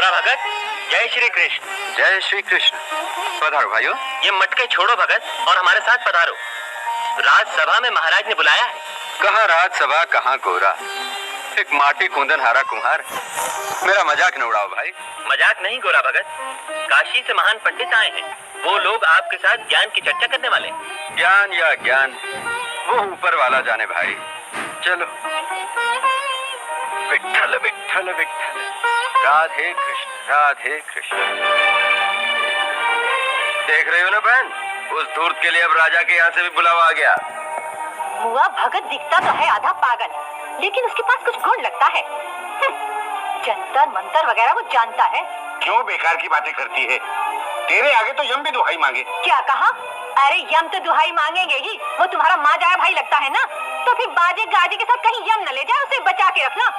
गोरा भगत, जय श्री कृष्ण। जय श्री कृष्ण। पधारो भाइयों। ये मटके छोड़ो भगत और हमारे साथ पधारो। राजसभा में महाराज ने बुलाया है। कहाँ राजसभा, कहाँ गोरा, एक माटी कूंदन हारा कुम्हार। मेरा मजाक न उड़ाओ भाई। मजाक नहीं गोरा भगत, काशी से महान पंडित आए हैं। वो लोग आपके साथ ज्ञान की चर्चा करने वाले। ज्ञान या ज्ञान, वो ऊपर वाला जाने भाई। चलो। विठ्ठल विठ्ठल विठ्ठल, राधे कृष्ण राधे कृष्ण। देख रहे हो ना बहन, उस धूर्त के लिए अब राजा के यहाँ से भी बुलावा आ गया। हुआ भगत दिखता तो है आधा पागल, लेकिन उसके पास कुछ गुण लगता है। जंतर मंतर वगैरह वो जानता है। क्यों बेकार की बातें करती है? तेरे आगे तो यम भी दुहाई मांगे। क्या कहा? अरे यम तो दुहाई मांगेंगे ही, वो तुम्हारा माँ जाया भाई लगता है ना, तो फिर बाजे गाजे के साथ कहीं यम न ले जाए, उसे बचा के रखना।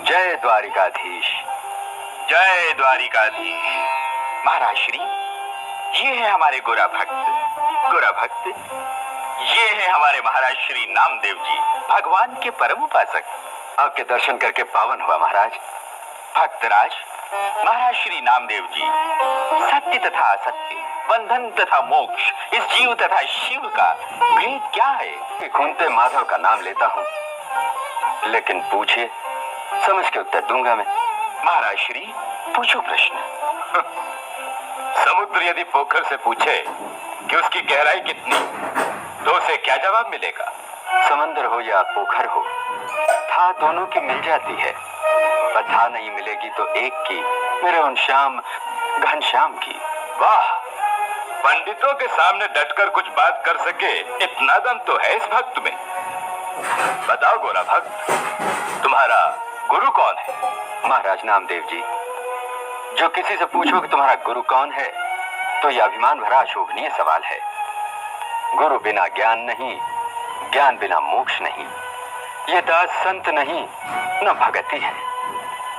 जय द्वारिकाधीश, जय द्वारिकाधीश। महाराज श्री, ये है हमारे गोरा भक्त। गोरा भक्त, ये है हमारे महाराज श्री नामदेव जी, भगवान के परम उपासक। आपके दर्शन करके पावन हुआ महाराज। भक्तराज, महाराज श्री नामदेव जी, सत्य तथा असत्य, बंधन तथा मोक्ष, इस जीव तथा शिव का भेद क्या है? घूमते माधव का नाम लेता हूँ, लेकिन पूछिए, समझ के उत्तर दूंगा मैं। महाराज श्री, पूछो प्रश्न। समुद्र यदि पोखर से पूछे कि उसकी गहराई कितनी, तो उसे क्या जवाब मिलेगा? समंदर हो या पोखर हो, था दोनों की मिल जाती है, पर था नहीं मिलेगी तो एक की, मेरे उन श्याम घनश्याम की। वाह, पंडितों के सामने डटकर कुछ बात कर सके इतना दम तो है इस भक्त में। बताओ गोरा भक्त, तुम्हारा गुरु कौन है? महाराज नामदेव जी, जो किसी से पूछो कि तुम्हारा गुरु कौन है, तो यह अभिमान भरा अशोभनीय सवाल है। गुरु बिना ज्ञान नहीं, ज्ञान बिना मोक्ष नहीं, ये दास संत नहीं न भगति है।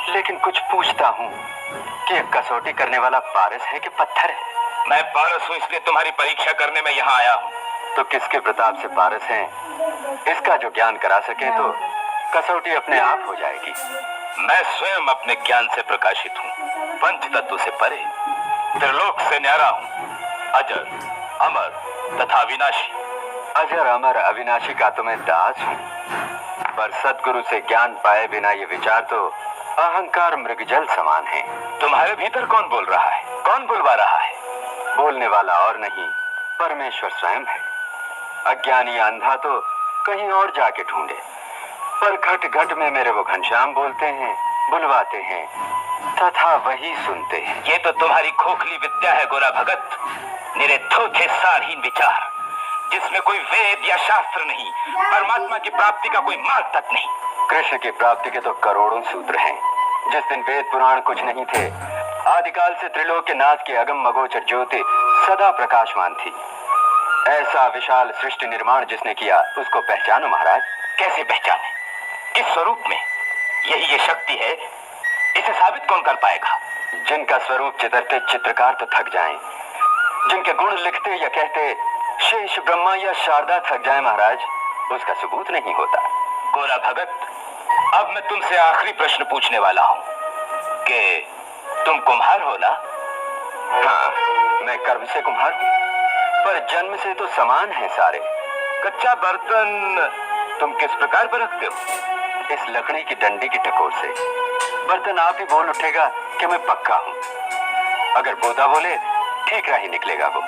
लेकिन कुछ पूछता हूँ कि एक कसौटी करने वाला पारस है कि पत्थर है? मैं पारस हूँ, इसलिए तुम्हारी परीक्षा करने में यहाँ आया हूँ। तो किसके प्रताप से पारस हैं? इसका जो ज्ञान करा सके तो कसौटी अपने आप हो जाएगी। मैं स्वयं अपने ज्ञान से प्रकाशित हूँ, पंच तत्व से परे, त्रिलोक से न्यारा हूँ, अजर अमर तथा अविनाशी। अजर अमर अविनाशी का तो मैं दास हूँ, पर सदगुरु से ज्ञान पाए बिना ये विचार तो अहंकार मृगजल समान है। तुम्हारे भीतर कौन बोल रहा है? कौन बुलवा रहा है? बोलने वाला और नहीं, परमेश्वर स्वयं है। अज्ञानी अंधा तो कहीं और जाके ढूंढे, पर घट घट में मेरे वो घनश्याम बोलते हैं, बुलवाते हैं, तथा वही सुनते हैं। ये तो तुम्हारी खोखली विद्या है गोरा भगत, निरे थोथे सारहीन विचार, जिसमें कोई वेद या शास्त्र नहीं, परमात्मा की प्राप्ति का कोई मार्ग तक नहीं। कृष्ण की प्राप्ति के तो करोड़ों सूत्र हैं। जिस दिन वेद पुराण कुछ नहीं थे, आदिकाल से त्रिलोक के नाथ की अगम मगोचर ज्योति सदा प्रकाशमान थी। ऐसा विशाल सृष्टि निर्माण जिसने किया, उसको पहचानो महाराज। कैसे पहचाने? किस स्वरूप में? यही ये शक्ति है, इसे साबित कौन कर पाएगा? जिनका स्वरूप चितरते चित्रकार तो थक जाएं, जिनके गुण लिखते या कहते शेष ब्रह्मा या शारदा थक जाए महाराज, उसका सबूत नहीं होता। गोरा भगत, अब मैं तुमसे आखिरी प्रश्न पूछने वाला हूँ कि तुम कुम्हार हो ना? हाँ, मैं कर्म से कुम्हार हूँ, पर जन्म से तो समान है सारे। कच्चा बर्तन तुम किस प्रकार पर रखते हो? इस लकड़ी की डंडी की टकोर से। बर्तन आप ही बोल उठेगा कि मैं पक्का हूँ, अगर बोधा बोले ठीक राही निकलेगा वो।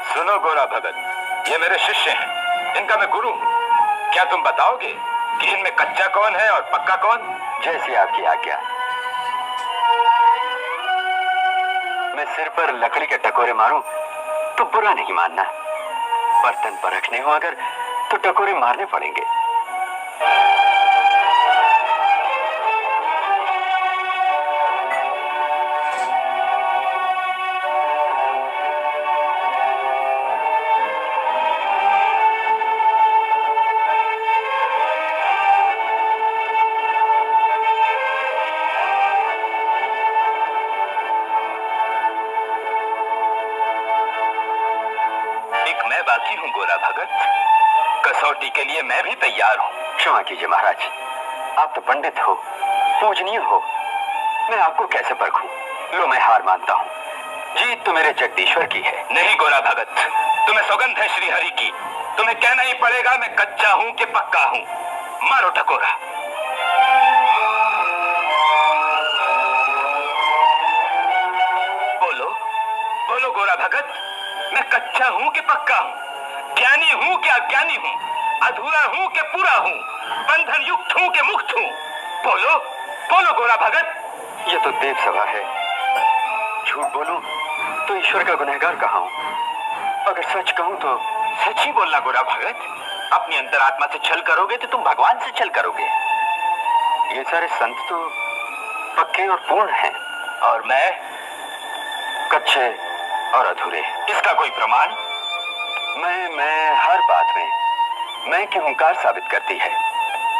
सुनो गोरा भगत, ये मेरे शिष्य हैं, इनका मैं गुरु हूँ। क्या तुम बताओगे कि इनमें कच्चा कौन है और पक्का कौन? जैसी आपकी आज्ञा। मैं सिर पर लकड़ी के टकोरे मारूं तो बुरा नहीं मानना, बर्तन परखने हो अगर तो टकोरे मारने पड़ेंगे। बाकी हूँ गोरा भगत, कसौटी के लिए मैं भी तैयार हूँ। क्षमा कीजिए महाराज, आप तो पंडित हो, पूजनीय हो, मैं आपको कैसे परखूं? लो मैं हार मानता हूँ, जीत तो मेरे जगदीश्वर की है। नहीं गोरा भगत, तुम्हें सौगंध है श्री हरि की। तुम्हें कहना ही पड़ेगा मैं कच्चा हूं कि पक्का हूं। मारो टकोरा। बोलो बोलो गोरा भगत, मैं कच्चा हूं कि पक्का हूं? ज्ञानी हूं कि अज्ञानी हूं? अधूरा हूं कि पूरा हूं? बंधन युक्त हूं कि मुक्त हूं? बोलो बोलो गोरा भगत। ये तो देव सभा है, झूठ बोलूं तो ईश्वर का गुनहगार कहाँ हूं? अगर सच कहूं तो सच ही बोलना गोरा भगत। अपनी अंतरात्मा से छल करोगे तो तुम भगवान से छल करोगे। ये सारे संत तो पक्के और पूर्ण हैं, और मैं कच्चे और अधूरे। इसका कोई प्रमाण? मैं हर बात में मैं की हुंकार साबित करती है।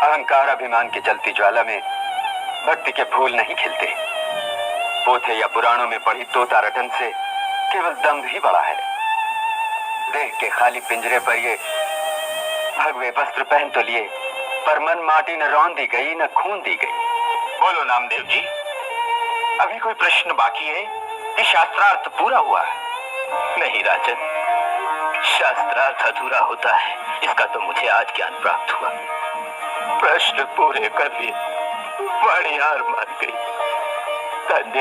अहंकार अभिमान की जलती ज्वाला में भक्ति के फूल नहीं खिलते। पोथे या पुराणों में पढ़ी तोता रटन से केवल दम्भ ही बड़ा है। देह के खाली पिंजरे पर ये भगवे वस्त्र पहन तो लिए, पर मन माटी न रौंद दी गई न खून दी गई। बोलो नामदेव जी, अभी कोई प्रश्न बाकी है कि शास्त्रार्थ पूरा हुआ? नहीं राजन, शास्त्रार्थ अधूरा होता है, इसका तो मुझे आज ज्ञान प्राप्त हुआ। प्रश्न पूरे कर लिए, वाणी हार मान गई। धन्य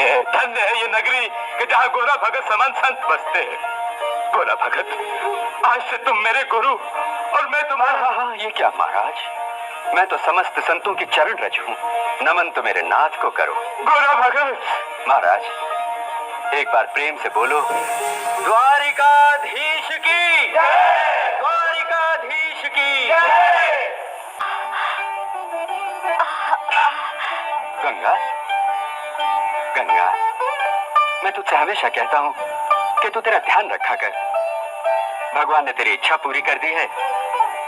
है ये नगरी कि जहाँ गोरा भगत समान संत बसते हैं। गोरा भगत, आज से तुम मेरे गुरु और मैं तुम्हारा। हाँ, ये क्या महाराज, मैं तो समस्त संतों की चरण रज हूँ। नमन तो मेरे नाथ को करो। गोरा भगत। महाराज एक बार प्रेम से बोलो, द्वारिकाधीश की जय, द्वारिकाधीश की जय। गंगा गंगा, मैं तुझसे हमेशा कहता हूँ कि तू तेरा ध्यान रखा कर। भगवान ने तेरी इच्छा पूरी कर दी है,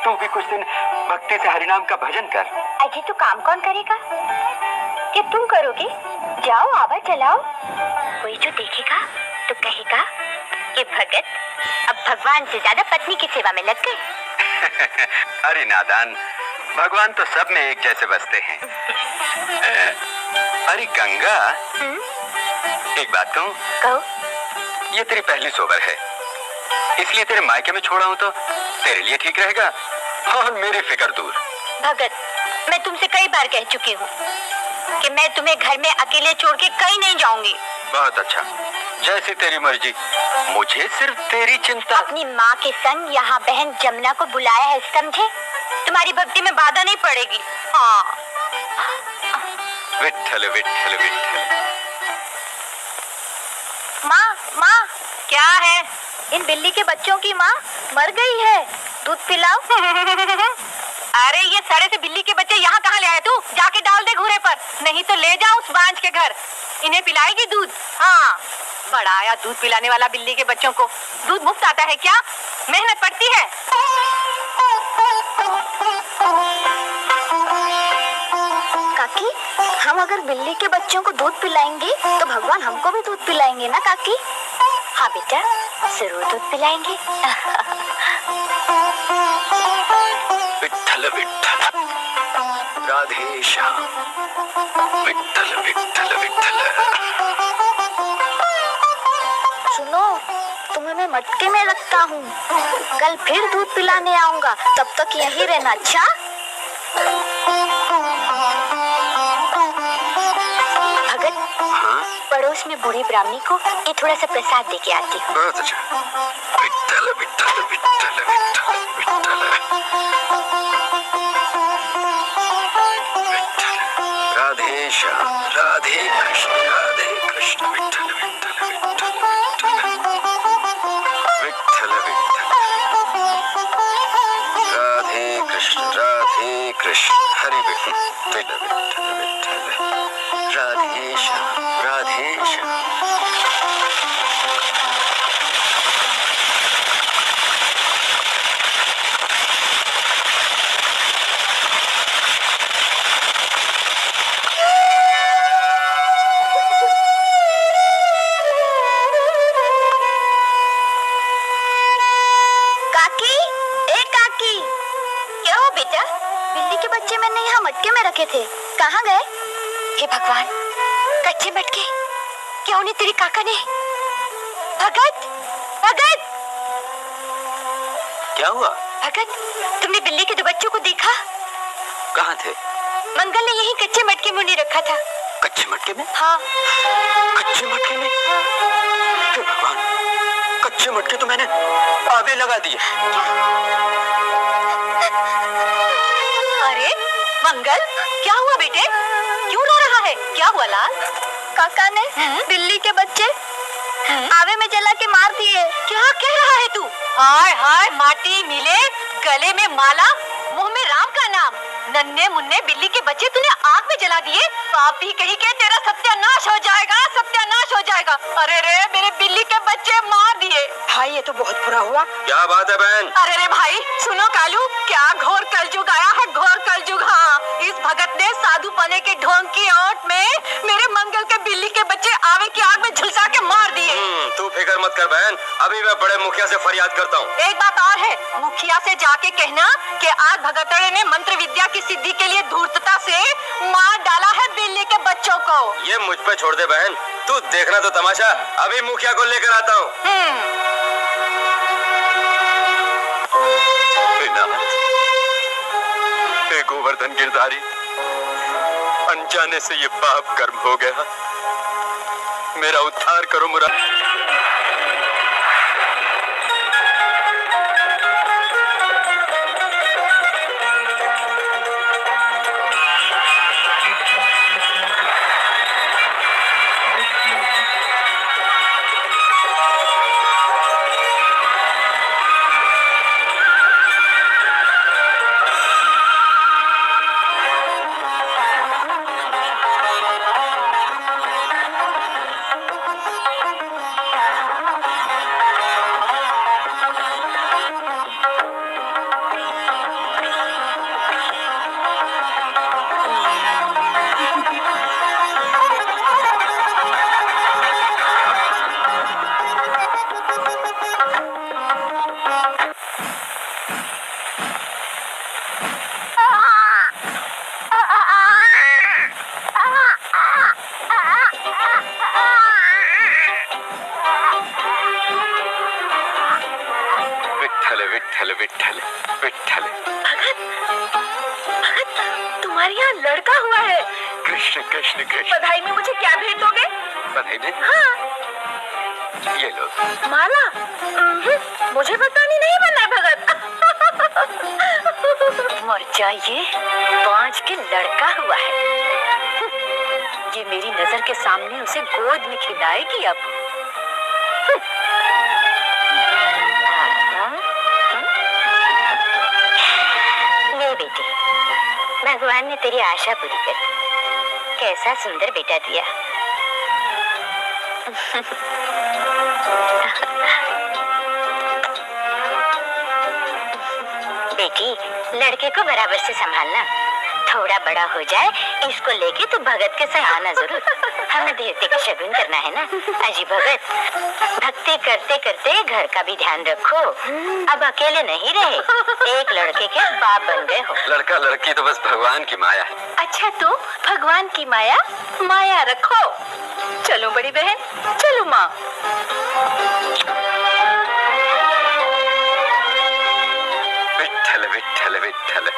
तू भी कुछ दिन भक्ति से हरिनाम का भजन कर। अजी तो काम कौन करेगा? क्या तुम करोगे? जाओ आवाज चलाओ। कोई जो देखेगा तो कहेगा कि भगत अब भगवान से ज्यादा पत्नी की सेवा में लग गए। अरे नादान, भगवान तो सब में एक जैसे बसते हैं। अरे गंगा, एक बात कहूँ? कहो। ये तेरी पहली सोबर है, इसलिए तेरे मायके में छोड़ा हूँ तो तेरे लिए ठीक रहेगा और मेरी फिक्र दूर। भगत, मैं तुमसे कई बार कह चुकी हूँ कि मैं तुम्हें घर में अकेले छोड़ के कहीं नहीं जाऊंगी। बहुत अच्छा, जैसी तेरी मर्जी, मुझे सिर्फ तेरी चिंता। अपनी माँ के संग यहाँ बहन जमुना को बुलाया है, समझे? तुम्हारी भक्ति में बाधा नहीं पड़ेगी। हाँ। विट्ठल विट्ठल विट्ठल। माँ माँ, क्या है? इन बिल्ली के बच्चों की माँ मर गई है, दूध पिलाओ। अरे ये सड़े से बिल्ली के बच्चे यहाँ कहाँ ले आए तू? जाके डाल दे घूरे पर, नहीं तो ले जा उस बांझ के घर। इन्हें पिलाएगी दूध? हाँ, बड़ा आया दूध पिलाने वाला बिल्ली के बच्चों को। दूध मुफ्त आता है क्या? मेहनत पड़ती है। काकी, हम अगर बिल्ली के बच्चों को दूध पिलाएंगे तो भगवान हमको भी दूध पिलाएंगे ना काकी? हाँ बेटा, जरूर दूध पिलाएंगे। विट्ठल विट्ठल, राधे श्याम, विट्ठल विट्ठल विट्ठल। सुनो, तुम्हें मैं मटके में रखता हूँ, कल फिर दूध पिलाने आऊंगा, तब तक यहीं रहना। अच्छा? भगत, पड़ोस में बूढ़ी ब्राह्मणी को ये थोड़ा सा प्रसाद दे के आती हूँ। बहुत अच्छा। विट्ठल विट्ठल विट्ठल विट्ठल विट्ठल, राधे श्याम, राधे कृष्ण, विट्ठल विट्ठल विट्ठल विट्ठल, विट्ठल विट्ठल, राधे कृष्ण, हरि विष्णु, विट्ठल विट्ठल, राधे श्याम, राधे श्याम। बच्चे मैंने यहाँ मटके में रखे थे, कहाँ गए? हे भगवान, कच्चे मटके क्यों नहीं तेरे काका ने? भगत, भगत, क्या हुआ? भगत, तुमने बिल्ली के 2 बच्चों को देखा? कहाँ थे? मंगल ने यही कच्चे मटके में उन्हें रखा था। कच्चे मटके में? हाँ। कच्चे मटके में? हे भगवान, कच्चे मटके तो मैंने आगे लगा दिए। अरे मंगल, क्या हुआ बेटे? क्यों रो रहा है? क्या हुआ लाल? काका ने बिल्ली के बच्चे आवे में जला के मार दिए। क्या कह रहा है तू? हाय हाय, माटी मिले गले में माला, मुंह में राम का नाम, नन्हे मुन्ने बिल्ली के बच्चे तूने आग में जला दिए। पापी कहीं के, तेरा सत्यानाश हो जाएगा, सत्यानाश हो जाएगा। अरे रे, मेरे बिल्ली के बच्चे मार दिए। भाई ये तो बहुत बुरा हुआ। क्या बात है बहन? अरे रे भाई, सुनो कालू, क्या घोर कलयुग आया है, घोर कलयुग। हाँ, इस भगत ने साधु पने के ढोंग की ओट में मेरे मंगल के बिल्ली के बच्चे आवे की आग में झुलसा के मार दिए। तू फिक्र मत कर बहन, अभी मैं बड़े मुखिया से फरियाद करता हूँ। एक बात और है, मुखिया से जाके कहना कि आज भगतड़े ने मंत्र विद्या की सिद्धि के लिए धूर्तता से मार डाला है बिल्ली के बच्चों को। ये मुझ पे छोड़ दे बहन, तू देखना तो तमाशा, अभी मुखिया को लेकर आता हूँ। हे गोवर्धन गिरधारी, अनजाने से ये पाप कर्म हो गया, मेरा उद्धार करो मुरारी। विठ्ठल विठ्ठल विठ्ठल। भगत, भगत, तुम्हारे यहाँ लड़का हुआ है। कृष्ण कृष्ण कृष्ण। बधाई में मुझे क्या भेंट दोगे? बधाई में? हाँ। ये लो। माला? मुझे बतानी नहीं बनना है भगत। मर जाइए, 5 के लड़का हुआ है। ये मेरी नजर के सामने उसे गोद में खिलाएगी अब। ले बेटी, भगवान ने तेरी आशा पूरी कर दी। कैसा सुंदर बेटा दिया। बेटी, लड़के को बराबर से संभालना, थोड़ा बड़ा हो जाए इसको लेके तो भगत के संग आना जरूर। हमें देवते का शगुन करना है ना। अजी भगत, भक्ति करते करते घर का भी ध्यान रखो। अब अकेले नहीं रहे, एक लड़के के बाप बन गए हो। लड़का लड़की तो बस भगवान की माया है। अच्छा, तो भगवान की माया माया रखो। चलो बड़ी बहन, चलो माँ। विठ्ठल विठ्ठल विठ्ठल,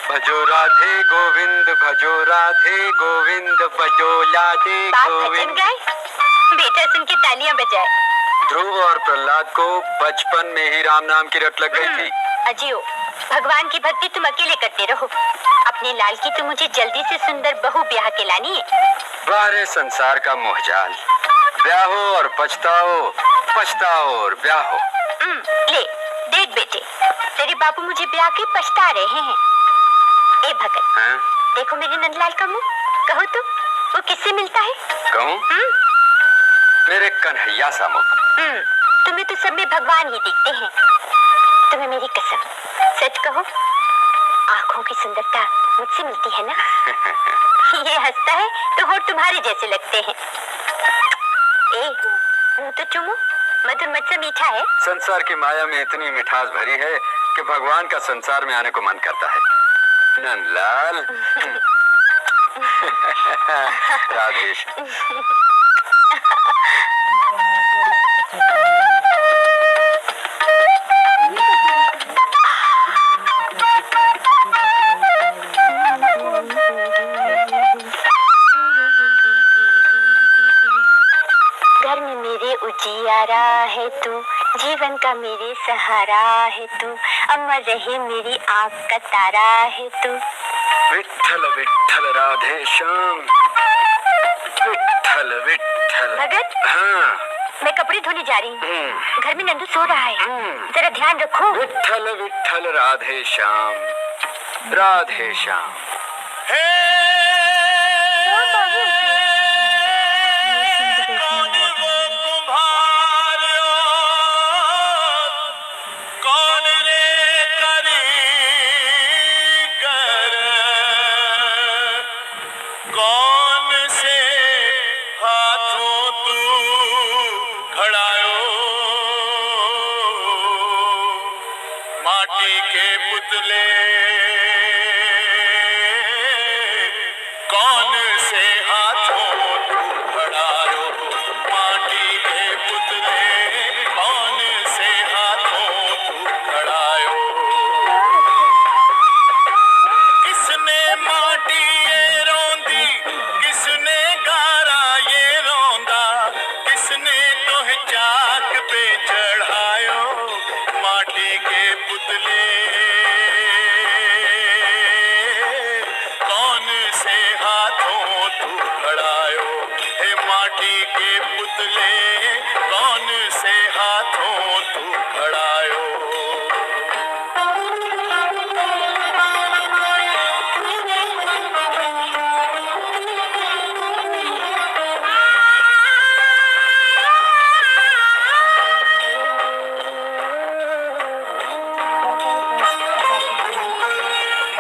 भजो राधे गोविंद, भजो राधे गोविंद, भजो राधे गोविंद। बेटा सुन के तालियां बजाए। ध्रुव और प्रहलाद को बचपन में ही राम नाम की रट लग गई थी। अजियो, भगवान की भक्ति तुम अकेले करते रहो। अपने लाल की तो मुझे जल्दी से सुंदर बहू ब्याह के लानी है। बारे संसार का मोहजाल, ब्याहो और पछताओ, पछताओ और ब्याहो। ले देख बेटे, तेरे बाबू मुझे ब्याह के पछता रहे हैं। ए भगत, हाँ? देखो मेरे नंदलाल का मुंह, कहो तो वो किससे मिलता है? कहूँ? मेरे कन्हैया सा मुख। तुम्हें तो सब में भगवान ही दिखते हैं। तुम्हें मेरी कसम, सच कहो, आँखों की सुंदरता मुझसे मिलती है ना? ये हंसता है तो होठ तुम्हारे जैसे लगते हैं। ए, मुंह तो चुमो, मधुर मत से मीठा है। संसार की माया में इतनी मिठास भरी है कि भगवान का संसार में आने को मन करता है। नंदलाल। राधेश्याम। घर में मेरे उजियारा है तू, जीवन का मेरे सहारा है तू, अमर रहे मेरी आँख का तारा है तू। विठ्ठल विठ्ठल राधेश्याम, विठ्ठल विठ्ठल। भगत, हाँ। मैं कपड़े धोने जा रही हूँ। घर में नंदू सो रहा है, जरा ध्यान रखो। विठ्ठल विठ्ठल राधेश्याम, राधेश्याम। माटी के पुतले कौन से हाथों तू खड़ायो, माटी के पुतले कौन से हाथों तू खड़ायो। किसने माटी ये रोंदी, किसने गारा ये रोंदा, किसने तोहे चाक पे चढ़ायो, माटी के पुतले कौन से हाथों तू खड़ायो, हे माटी के पुतले कौन से हाथों तू खड़ायो।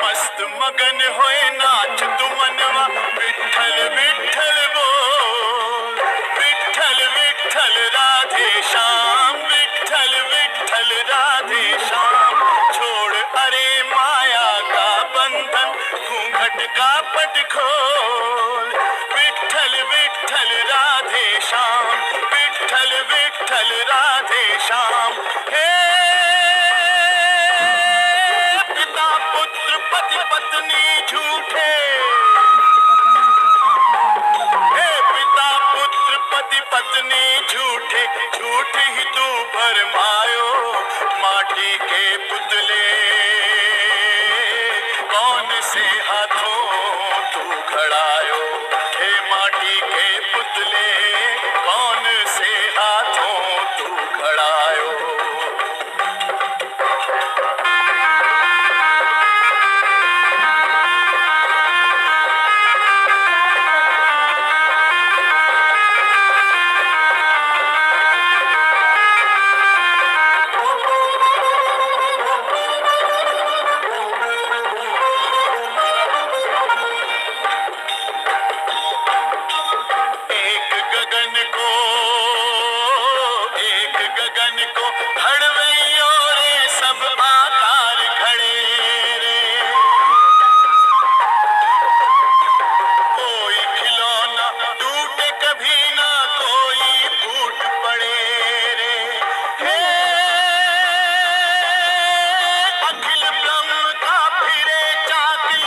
मस्त मगन होए नाच तू मनवा, विठ्ठल विठ्ठल बोल, विठ्ठल विठ्ठल राधेश्याम, विठ्ठल विठ्ठल राधेश्याम। छोड़ अरे माया का बंधन, घूंघट का पट खोल, विठ्ठल विठ्ठल राधेश्याम, विठ्ठल विठ्ठल राधेश्याम। हे पिता पुत्र पति पत्नी झूठे, हे पिता पुत्र पति पत्नी झूठे, झूठ ही तू भरमायो, माटी के पुतले कौन से हाथों तू खड़ायो, हे माटी के पुतले कौन से हाथों तू खड़ायो। एक गगन को हड़वैयों रे सब आकार खड़े रे, कोई खिलौना टूटे कभी ना कोई फूट पड़े रे। हे अखिल ब्रह्म का फिरे चाकू,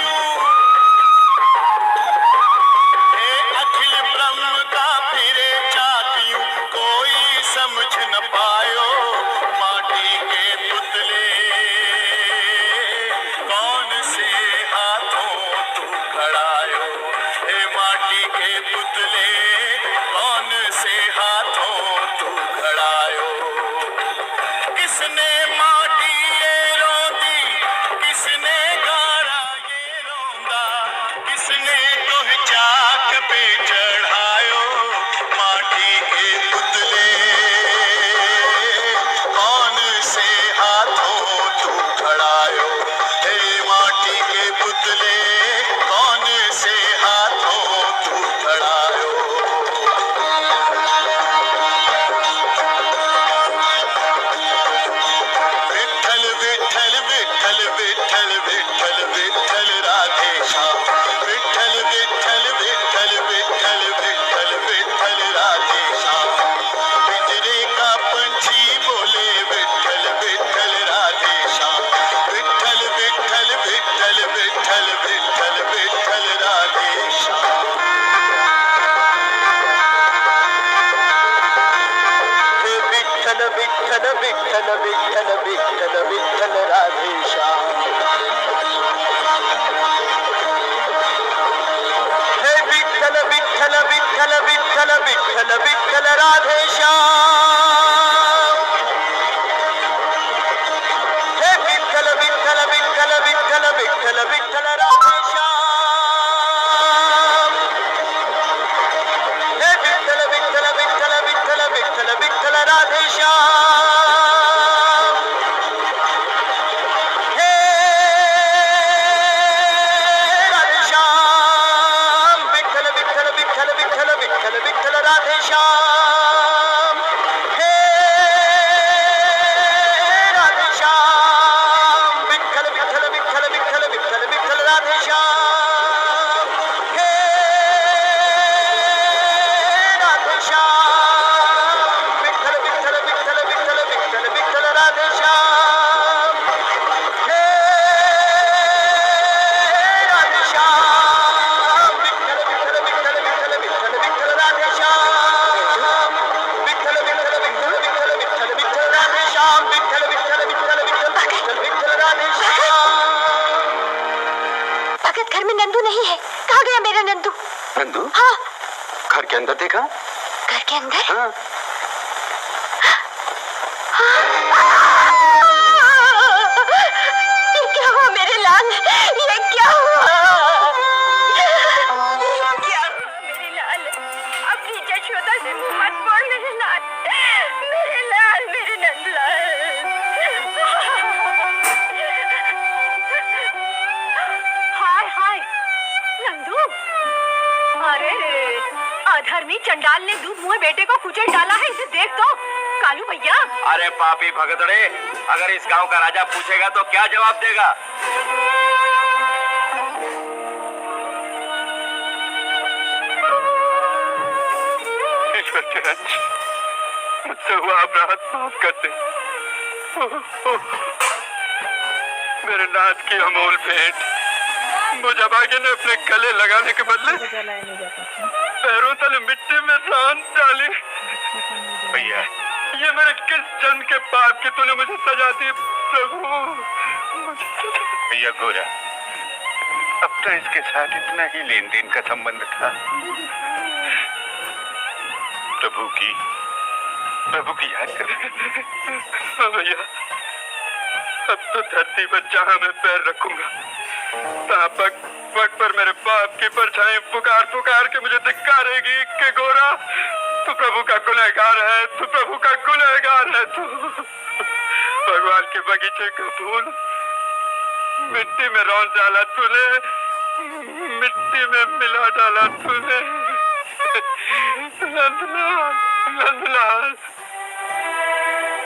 हे अखिल ब्रह्म का फिरे चाकू, कोई समझ न पायो, माटी के पुतले कौन से हाथों तू खड़ायो, हे माटी के पुतले कौन से हाथों तू खड़ायो। किसने माटी ये रोंदी, किसने गारा ये रोंदा, किसने तोहे चाक पे चढ़ायो, माटी के पुतले विठ्ठल विठ्ठल विठ्ठल विठ्ठल विठ्ठल राधेश्याम हे विठ्ठल विठ्ठल विठ्ठल विठ्ठल विठ्ठल विठ्ठल राधेश्याम हे विठ्ठल विठ्ठल विठ्ठल विठ्ठल विठ्ठल विठ्ठल राधेश्याम हे विठ्ठल विठ्ठल विठ्ठल विठ्ठल विठ्ठल विठ्ठल राधेश्याम हे राधेश्याम विठ्ठल विठ्ठल विठ्ठल विठ्ठल विठ्ठल विठ्ठल राधेश्याम हे राधेश्याम विठ्ठल विठ्ठल विठ्ठल विठ्ठल विठ्ठल विठ्ठल राधेश्याम हे राधेश्याम विठ्ठल विठ्ठल विठ्ठल विठ्ठल विठ्ठल विठ्ठल राधेश्याम हे राधेश्याम विठ्ठल विठ्ठल विठ्ठल विठ्ठल विठ्ठल विठ्ठल राधेश्याम विठ्ठल विठ्ठल विठ्ठल विठ्ठल विठ्ठल विठ्ठल राधेश्याम विठ्ठल विठ्ठल विठ्ठल विठ्ठल विठ्ठल विठ्ठल राधेश्याम। भगत घर में नंदू नहीं है, कहाँ गया मेरा नंदू? नंदू हाँ, घर के अंदर देखा? घर के अंदर? हाँ। ये क्या हुआ मेरे लाल? ये क्या हुआ? क्या हुआ मेरे लाल? अपनी यशोदा से मुंह मत मोड़ मेरे लाल, मेरे लाल, मेरे नंदलाल। हाय हाय नंदू, अरे अधर्मी चंडाल ने दूध मुंह बेटे को कुचल डाला है, इसे देख तो कालू भैया। अरे पापी भगतड़े, अगर इस गांव का राजा पूछेगा तो क्या जवाब देगा? मुझसे हुआ अपराध माफ कर दे। मेरे नाथ की अमोल भेंट मुझे भाग्य ने अपने गले लगाने के बदले पैरों तले मिट्टी में रान डाली। भैया, ये मेरे किस जन्म के पाप की तूने मुझे सजा दी प्रभु? भैया गोरा, अब तो इसके साथ इतना ही लेन देन का संबंध था। प्रभु की याद कर। भैया, अब तो धरती पर जहां मैं पैर रखूंगा तहां पग पर मेरे पाप की परछाई पुकार पुकार के मुझे धिक्कारेगी कि गोरा, तू प्रभु का गुनहगार है, तू प्रभु का गुनहगार है। तू भगवान के बगीचे का फूल मिट्टी में रौंद डाला तूने, मिट्टी में मिला डाला तूने। नंदलाल, नंदलाल।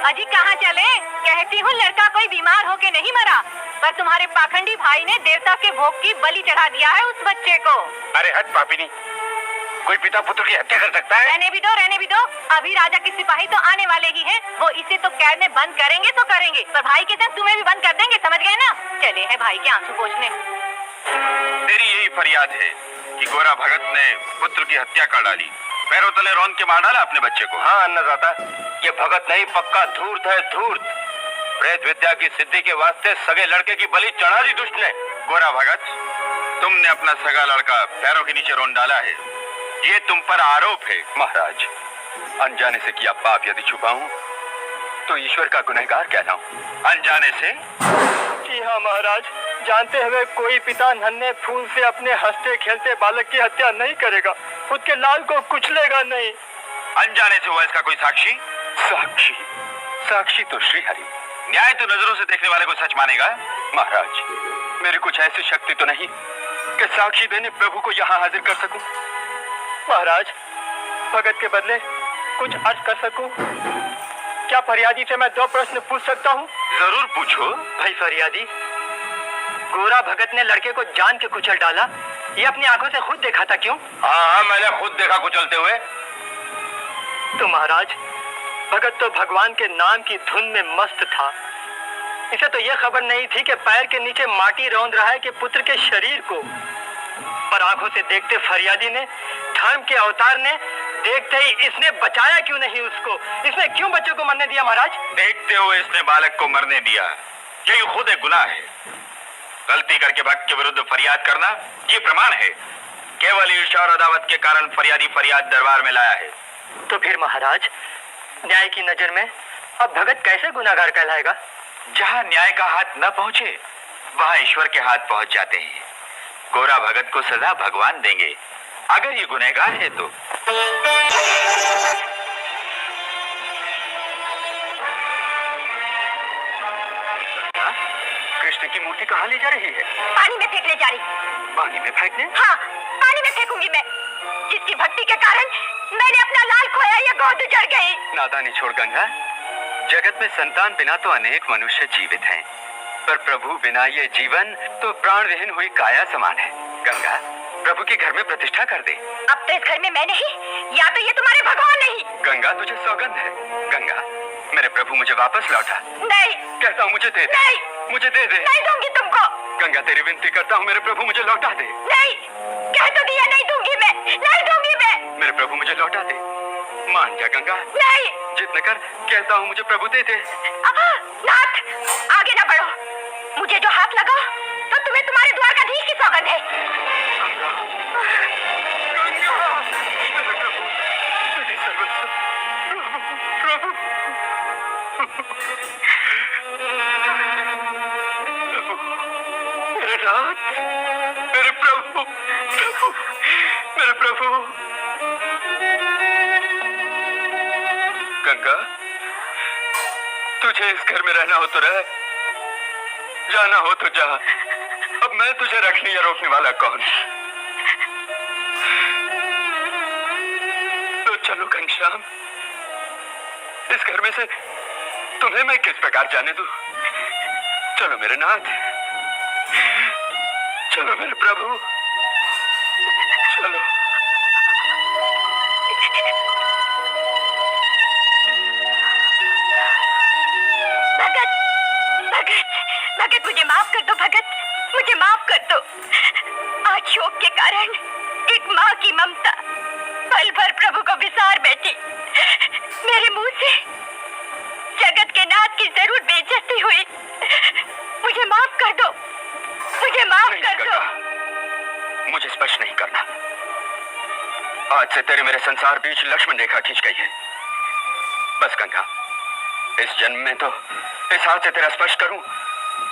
अजी कहाँ चले? कहती हूँ लड़का कोई बीमार होके नहीं मरा, पर तुम्हारे पाखंडी भाई ने देवता के भोग की बलि चढ़ा दिया है उस बच्चे को। अरे हट पापिनी, कोई पिता पुत्र की हत्या कर सकता है? रहने भी दो, रहने भी दो। अभी राजा के सिपाही तो आने वाले ही हैं, वो इसे तो कैद में बंद करेंगे तो करेंगे, पर भाई के साथ तुम्हें भी बंद कर देंगे, समझ गए ना? चले हैं भाई के आंसू पोंछने। तेरी यही फरियाद है कि गोरा भगत ने पुत्र की हत्या कर डाली, पैरों तले रौंद के मार डाला अपने बच्चे को। हाँ अन्नदाता, ये भगत नहीं, पक्का धूर्त है, धूर्त। प्रेत विद्या की सिद्धि के वास्ते सगे लड़के की बलि चढ़ा दी दुष्ट ने। गोरा भगत, तुमने अपना सगा लड़का पैरों के नीचे रौंद डाला है, ये तुम पर आरोप है। महाराज, अनजाने से किया पाप यदि छुपाऊं तो ईश्वर का गुनहगार कहलाऊं। अनजाने से? जी हाँ महाराज, जानते हुए कोई पिता नन्हे फूल से अपने हंसते खेलते बालक की हत्या नहीं करेगा, खुद के लाल को कुचलेगा नहीं। अनजाने से हुआ इसका कोई साक्षी? साक्षी? साक्षी तो श्रीहरि। न्याय तो नजरों से देखने वाले को सच मानेगा। महाराज, मेरी कुछ ऐसी शक्ति तो नहीं कि साक्षी देने प्रभु को यहाँ हाजिर कर सकूं। महाराज, भगत के बदले कुछ अर्ज कर सकूं? क्या फरियादी से मैं 2 प्रश्न पूछ सकता हूँ? जरूर पूछो। भाई फरियादी, गोरा भगत ने लड़के को जान के कुचल डाला, ये अपनी आंखों से खुद देखा था, क्यों? हाँ, मैंने खुद देखा कुचलते हुए। तो महाराज, भगत तो भगवान के नाम की धुन में मस्त था, इसे तो यह खबर नहीं थी कि पैर के नीचे माटी रौंद रहा है कि पुत्र के शरीर को। पर आंखों से देखते फरियादी ने, धर्म के अवतार ने देखते ही इसने बचाया क्यों नहीं उसको? इसने क्यों बच्चों को मरने दिया महाराज? देखते हुए इसने बालक को मरने दिया, यही खुद एक गुनाह है। गलती करके भक्त के विरुद्ध फरियाद करना ये प्रमाण है। केवल ईर्ष्या और अदावत के कारण फरियादी फरियाद दरबार में लाया है। तो फिर महाराज, न्याय की नजर में अब भगत कैसे गुनाहगार कहलाएगा? जहाँ न्याय का हाथ न पहुँचे वहाँ ईश्वर के हाथ पहुँच जाते हैं। गोरा भगत को सजा भगवान देंगे अगर ये गुनहगार है तो। कृष्ण की मूर्ति कहाँ ले जा रही है? पानी में फेंकने जा रही। पानी में फेंकने? हाँ, पानी में फेंकूंगी मैं। जिसकी भक्ति के कारण मैंने अपना लाल खोया, ये गोद उजड़ गई। नादानी छोड़ गंगा। जगत में संतान बिना तो अनेक मनुष्य जीवित हैं, पर प्रभु बिना ये जीवन तो प्राण विहीन हुई काया समान है। गंगा, प्रभु के घर में प्रतिष्ठा कर दे। अब तो इस घर में मैं नहीं, या तो ये तुम्हारे भगवान नहीं। गंगा, तुझे सौगंध है। गंगा, मेरे प्रभु मुझे वापस लौटा। नहीं कहता हूँ मुझे दे दे। नहीं, मुझे दे दे। नहीं दूंगी तुमको। गंगा, तेरी विनती करता हूँ, मेरे प्रभु मुझे लौटा दे। नहीं, कह तो दिया, नहीं दूंगी मैं, नहीं दूंगी मैं। मेरे प्रभु मुझे लौटा दे। मान जा गंगा। नहीं। जिद न कर, कहता हूँ मुझे प्रभु दे दे। नाथ, आगे ना बढ़ो। मुझे जो हाथ लगा तो तुम्हें तुम्हारे द्वारकाधीश की सौगंध है। मेरे नाथ, मेरे प्रभु, मेरे प्रभु। गंगा, तुझे इस घर में रहना हो तो रह, जाना हो तो जा। अब मैं तुझे रखने या रोकने वाला कौन? तो चलो घनश्याम, इस घर में से तुम्हें मैं किस प्रकार जाने दूं? चलो मेरे नाथ, चलो मेरे प्रभु, चलो। भगत, भगत, भगत मुझे माफ कर दो। भगत, मुझे माफ कर दो। आज शोक के कारण एक माँ की ममता पल भर प्रभु को विसार बैठी। मेरे मुंह से जगत के नाथ की जरूर बेइज्जती हुई। मुझे माफ कर दो, मुझे माफ कर दो। मुझे स्पर्श नहीं करना। आज से तेरे मेरे संसार बीच लक्ष्मण रेखा खींच गई है। बस गंगा, इस जन्म में तो इस हाथ से तेरा स्पर्श करूं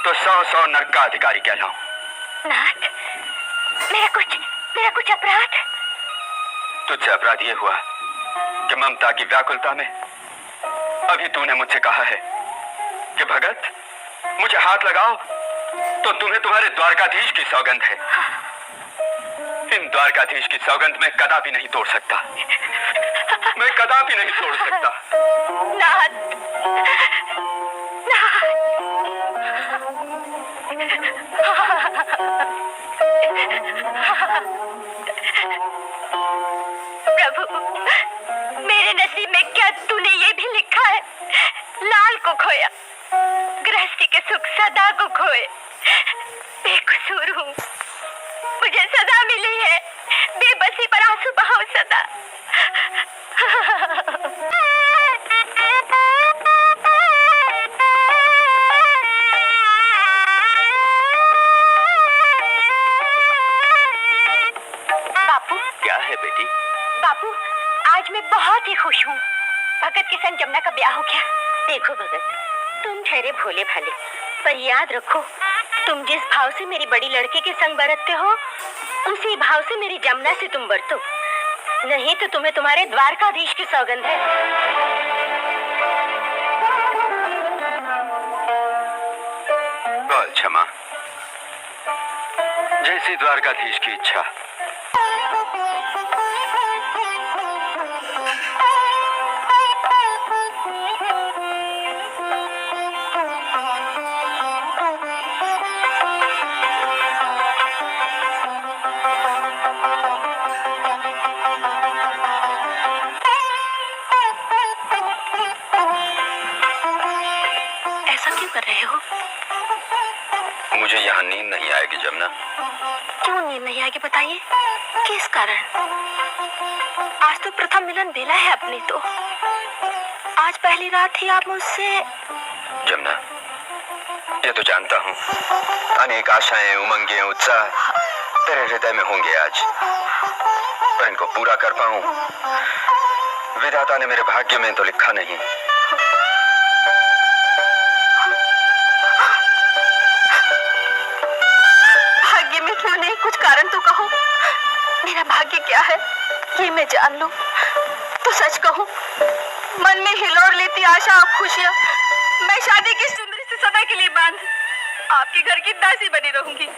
तो 100 नरक का अधिकारी कहलाऊं। नाथ, मेरा कुछ अपराध? तुझसे अपराध ये हुआ कि ममता की व्याकुलता में अभी तूने मुझसे कहा है कि भगत मुझे हाथ लगाओ तो तुम्हें तुम्हारे द्वारकाधीश की सौगंध है। इन द्वारकाधीश की सौगंध मैं कदापि नहीं तोड़ सकता। मैं कदापि नहीं तोड़ सकता। नाथ, प्रभु, मेरे नसीब में क्या तूने ये भी लिखा है? लाल को खोया, गृहस्थी के सुख सदा को खोए। बेकसूर हूँ, मुझे सजा मिली है। बेबसी पर आंसू बहाओ सदा। बापू। क्या है बेटी? बापू, आज मैं बहुत ही खुश हूँ। भगत के संग जमुना का ब्याह हो गया। देखो भगत, तुम ठहरे भोले भाले, पर याद रखो, तुम जिस भाव से मेरी बड़ी लड़के के संग बरतते हो, उसी भाव से मेरी जमुना से तुम बरतो। नहीं तो तुम्हें तुम्हारे द्वारकाधीश की सौगंध है। बोल क्षमा, जैसी द्वारकाधीश की इच्छा। ऐसा क्यों कर रहे हो? मुझे यहाँ नींद नहीं आएगी जमुना। क्यों नींद नहीं आएगी बताइए, किस कारण? आज तो प्रथम मिलन बेला है अपनी तो। आज पहली रात ही आप मुझसे। जमुना, ये तो जानता हूँ अनेक आशाएं, उमंगे, उत्साह तेरे हृदय में होंगे आज, पर इनको पूरा कर पाऊं विधाता ने मेरे भाग्य में तो लिखा नहीं। भाग्य में क्यों नहीं, कुछ कारण तो कहो। मेरा भाग्य क्या है ये मैं जान लूं तो सच कहूं, मन में हिलोर लेती आशा और खुशियां मैं शादी की सुंदरी से सदा के लिए बांध आपके घर की दासी बनी रहूंगी।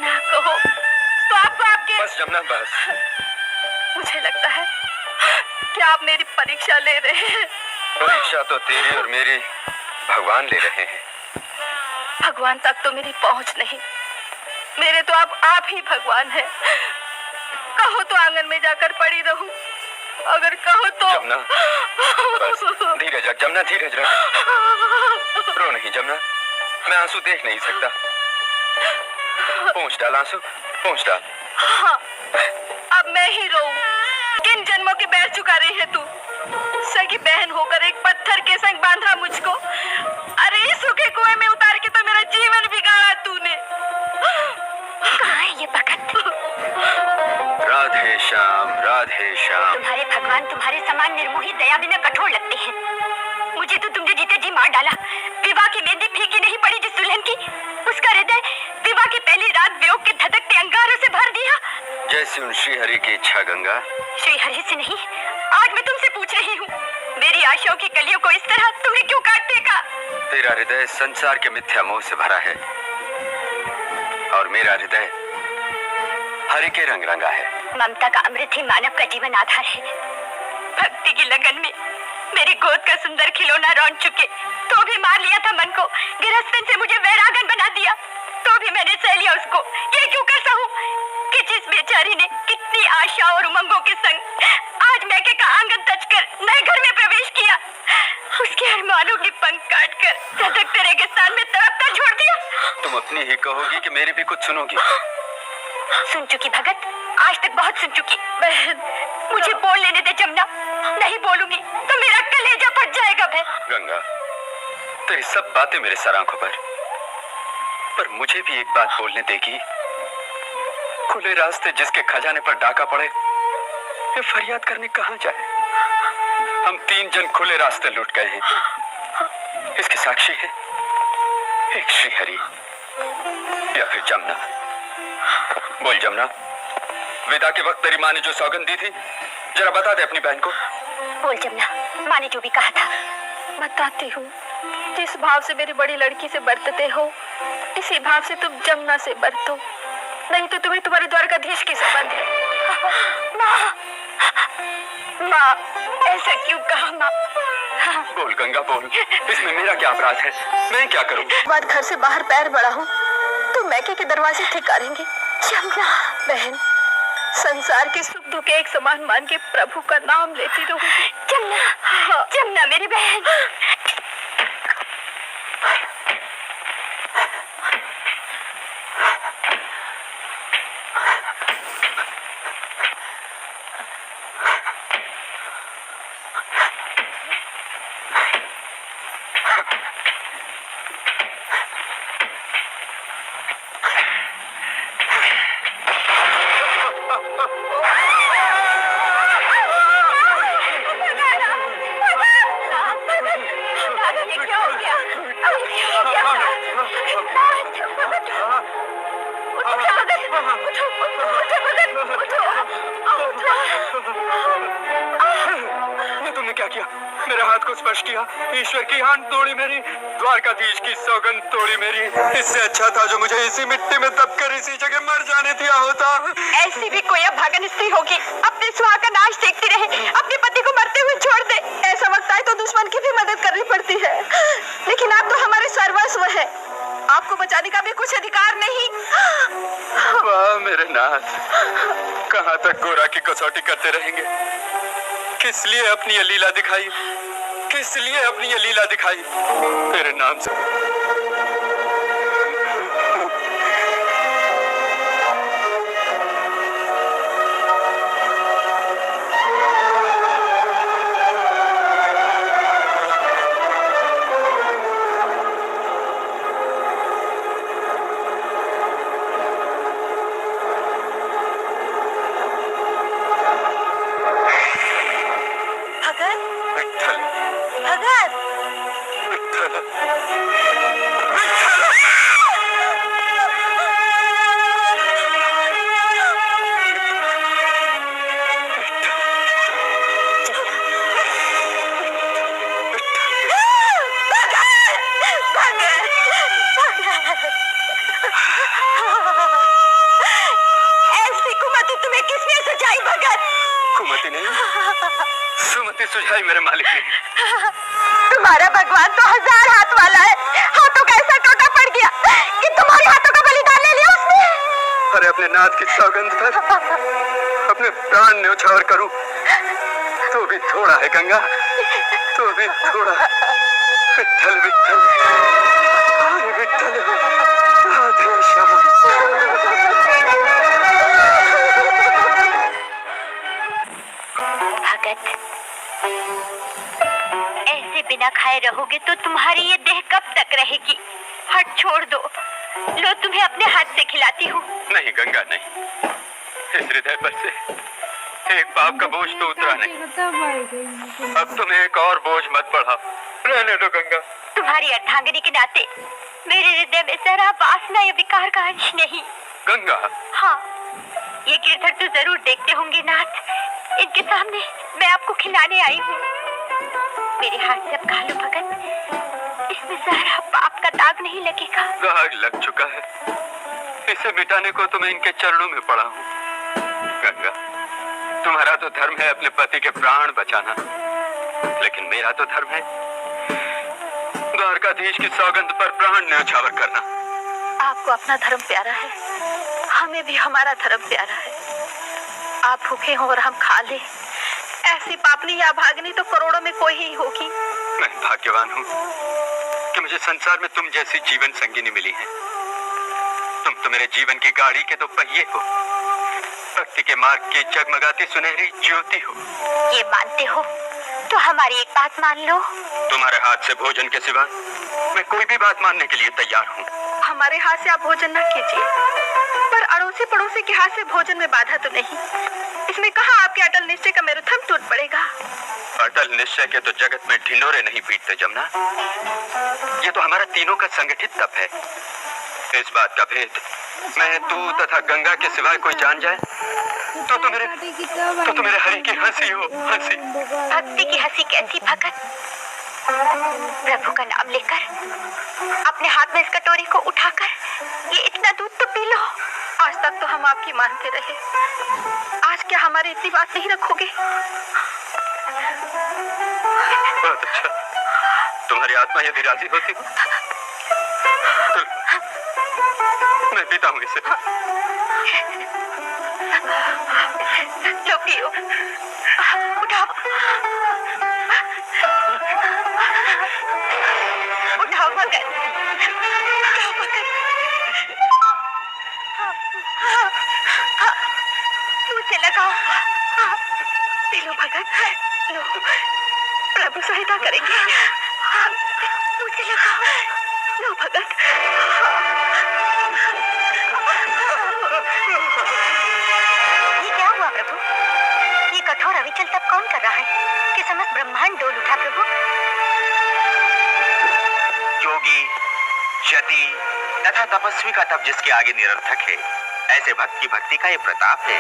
ना कहो तो आपको आपके। बस जमुना बस। मुझे लगता है कि आप मेरी परीक्षा ले रहे हैं। परीक्षा तो तेरी और मेरी भगवान ले रहे हैं। भगवान तक तो मेरी पहुंच नहीं, मेरे तो आप ही भगवान हैं। कहो तो आंगन में जाकर पड़ी रहूं, अगर कहो तो। जमुना बस, धीरज रख जमुना, धीरज रख। रो नहीं जमुना, मैं आंसू देख नहीं सकता। पोंछ डाल आंसू, पोंछ डाल। हाँ, अब मैं ही रोऊं। किन जन्मों के बैर चुका रही है तू? सगी बहन होकर एक पत्थर के संग बांधा मुझको। अरे इस सूखे कुएं में उतार के तो मेरा जीवन बिगाड़ा तूने। कहाँ है ये भगत? राधे श्याम, राधे श्याम। तुम्हारे भगवान तुम्हारे समान निर्मोही दया बिना कठोर लगते हैं। मुझे तो तुमने जीते जी मार डाला। विवाह की मेहंदी फीकी नहीं पड़ी जिस दुल्हन की, उसका हृदय विवाह की पहली रात वियोग के धधकते अंगारों से भर दिया। जैसी उन श्रीहरि की इच्छा गंगा। श्रीहरि से नहीं, आज मैं तुमसे पूछ रही हूँ, मेरी आशाओं की कलियों को इस तरह तुमने क्यों काट फेंका? तेरा हृदय संसार के मिथ्या मोह से भरा है और मेरा हृदय हरि के रंग रंगा है। ममता का अमृत ही मानव का जीवन आधार है। भक्ति की लगन में मेरी गोद का सुंदर खिलौना रौंद चुके तो भी मार लिया था मन को। गिरहस्थन से मुझे वैरागन बना दिया तो भी मैंने सह लिया उसको। ये क्यों कर सहूं कि जिस बेचारी ने कितनी आशा और उमंगों के संग आज मैके का आंगन तजकर नए घर में प्रवेश किया, उसके अरमानों की पंख काटकर धधकते रेगिस्तान में तड़पता छोड़ दिया। तुम अपनी ही कहोगी कि मेरी भी कुछ सुनोगी? सुन चुकी भगत, आज तक बहुत सुन चुकी। बहन, मुझे बोल लेने दे जमुना, नहीं बोलूंगी तो मेरा कलेजा फट जाएगा। बहन गंगा, तेरी सब बातें मेरे सर आंखों पर मुझे भी एक बात बोलने देगी? खुले रास्ते जिसके खजाने पर डाका पड़े, ये फरियाद करने कहाँ जाए? हम 3 जन खुले रास्ते लुट गए हैं। इसके साक्षी है एक श्रीहरि या फिर जमुना। बोल जमुना, विदा के वक्त तेरी माँ ने जो सौगंध दी थी, जरा बता दे अपनी बहन को। बोल जमुना, माँ ने जो भी कहा था। बताती हूँ, जिस भाव से मेरी बड़ी लड़की से बरतते हो, इसी भाव से तुम जमुना से बरतो, नहीं तो तुम्हें तुम्हारे द्वारकाधीश की संबंध है। माँ, माँ, ऐसा क्यों कहा माँ? बोल गंगा बोल, इसमें मेरा क्या अपराध है? मैं क्या करूं? बाद घर से बाहर पैर बढ़ा हूँ तो मैके के दरवाजे ठिकारेंगे। जमुना बहन, संसार के सुख दुख एक समान मान के प्रभु का नाम लेती रहूंगी। जमुना, जमुना मेरी बहन। तुमने क्या किया? मेरे हाथ को स्पर्श किया, ईश्वर की हाथ तोड़ी मेरी, द्वारकाधीश की सौगंध तोड़ी मेरी। इससे अच्छा था जो मुझे इसी मिट्टी में दबकर इसी जगह मर जाने दिया होता। ऐसी भी कोई अभागन स्त्री होगी अपने सुहाग का नाश देखती रहे, अपने पति को मरते हुए छोड़ दे। ऐसा वक्त आए तो दुश्मन की भी मदद करनी पड़ती है, लेकिन आप तो हमारे सर्वस्व है, आपको बचाने का भी कुछ अधिकार नहीं। वाह मेरे नाथ, कहाँ तक गोरा की कसौटी करते रहेंगे? किस लिए अपनी ये लीला दिखाई? किस लिए अपनी ये लीला दिखाई? तेरे नाम से सुझाई मेरे मालिक ने। तुम्हारा भगवान तो 1000 हाथ वाला है, हाथों का ऐसा टोटा पड़ गया कि तुम्हारे हाथों का बलिदान ले लिया उसने। अरे अपने नाथ की सौगंध पर अपने प्राण न्यौछावर करूं तो भी थोड़ा है गंगा, तो भी थोड़ा। विठ्ठल विठ्ठल हरे विठ्ठल राधे श्याम। भगत, ऐसे बिना खाए रहोगे तो तुम्हारी ये देह कब तक रहेगी? हट छोड़ दो, लो तुम्हें अपने हाथ से खिलाती हूँ। नहीं गंगा नहीं, इस हृदय पर से एक पाप का बोझ तो उतरा नहीं, अब तुम एक और बोझ मत बढ़ाओ, रहने दो गंगा। तुम्हारी अर्धांगिनी के नाते मेरे हृदय में जरा वासना या विकार का अंश नहीं। गंगा हाँ, ये गिरधर तो जरूर देखते होंगे नाथ, इनके सामने मैं आपको खिलाने आई हूँ। मेरे हाथ से अब खा लो भगत, इसमें जरा पाप का दाग नहीं लगेगा। दाग लग चुका है, इसे मिटाने को तो मैं इनके चरणों में पड़ा हूँ। गंगा, तुम्हारा तो धर्म है अपने पति के प्राण बचाना, लेकिन मेरा तो धर्म है द्वारकाधीश की सौगंध पर प्राण न्यौछावर करना। आपको अपना धर्म प्यारा है, हमें भी हमारा धर्म प्यारा है। आप भूखे हो और हम खा ले, ऐसी पापनी या भागनी तो करोड़ों में कोई ही होगी। मैं भाग्यवान हूँ कि मुझे संसार में तुम जैसी जीवन संगिनी मिली है। तुम तो मेरे जीवन की गाड़ी के दो पहिए हो, भक्ति के मार्ग की जगमगाती सुनहरी ज्योति हो। ये मानते हो तो हमारी एक बात मान लो। तुम्हारे हाथ से भोजन के सिवा मैं कोई भी बात मानने के लिए तैयार हूँ। हमारे हाथ से आप भोजन न कीजिए, पर अड़ोसी पड़ोसी के हाथ से भोजन में बाधा तो नहीं। इसमें कहाँ आपके अटल निश्चय का मेरुथम टूट पड़ेगा। अटल निश्चय के तो जगत में ढिंडोरे नहीं पीटते जमुना, ये तो हमारा तीनों का संगठित तप है। इस बात का भेद मैं, तू तथा गंगा के सिवाय कोई जान जाए तो मेरे हरि की हंसी हो, हंसी। भक्ति की हंसी कैसी भगत? प्रभु का नाम लेकर अपने हाथ में इस कटोरी को उठाकर ये इतना दूध तो पी लो। आज तक तो हम आपकी मानते रहे, आज क्या हमारी इतनी बात नहीं रखोगे? बहुत अच्छा, तुम्हारी आत्मा यदि राजी होती तो मैं पीता हूँ इसे। लो पियो, उठाओ उठाओ भगत, उठाओ भगत। मुंह से लगाओ, पी लो भगत, लो, प्रभु सहायता करेंगे। मुंह से लगाओ, लो भगत। ये क्या हुआ प्रभु? ये कठोर अविचल तप कौन कर रहा है कि समस्त ब्रह्मांड डोल उठा प्रभु? योगी, यति तथा तपस्वी का तप जिसके आगे निरर्थक है, ऐसे भक्त की भक्ति का ये प्रताप है।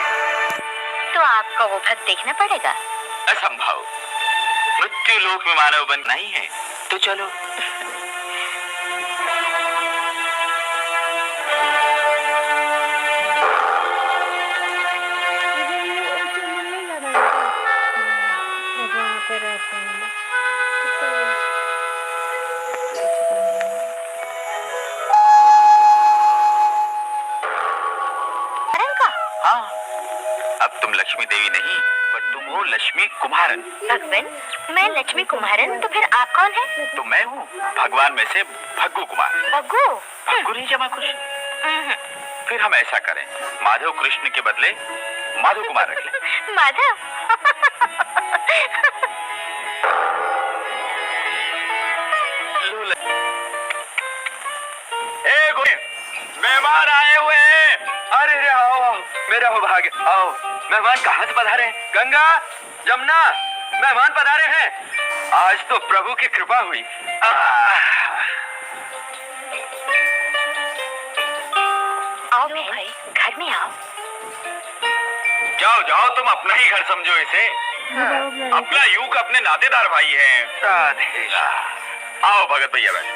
तो आपको वो भक्त देखना पड़ेगा। असंभव, मृत्यु लोक में मानव बन नहीं है, तो चलो। हाँ, अब तुम लक्ष्मी देवी नहीं, पर तुम हो लक्ष्मी कुमारन। भगवान, मैं लक्ष्मी कुमारन, तो फिर आप कौन हैं? तो मैं हूँ भगवान में से भग्गू कुमार। भग्गू? भग्गू नहीं जमा कुछ। फिर हम ऐसा करें, माधव कृष्ण के बदले माधव कुमार रख लें। माधव? मेहमान आए हुए हैं। अरे रे, आओ आओ, मेरा हो भाग्य, आओ। मेहमान कहाँ से पधारे? गंगा, जमुना, मेहमान पधारे हैं। आज तो प्रभु की कृपा हुई। आओ भाई, घर में आओ। जाओ जाओ, तुम अपना ही घर समझो इसे। अपना यूं अपने नातेदार भाई हैं। राधे। आओ भगत भैया, बैठ।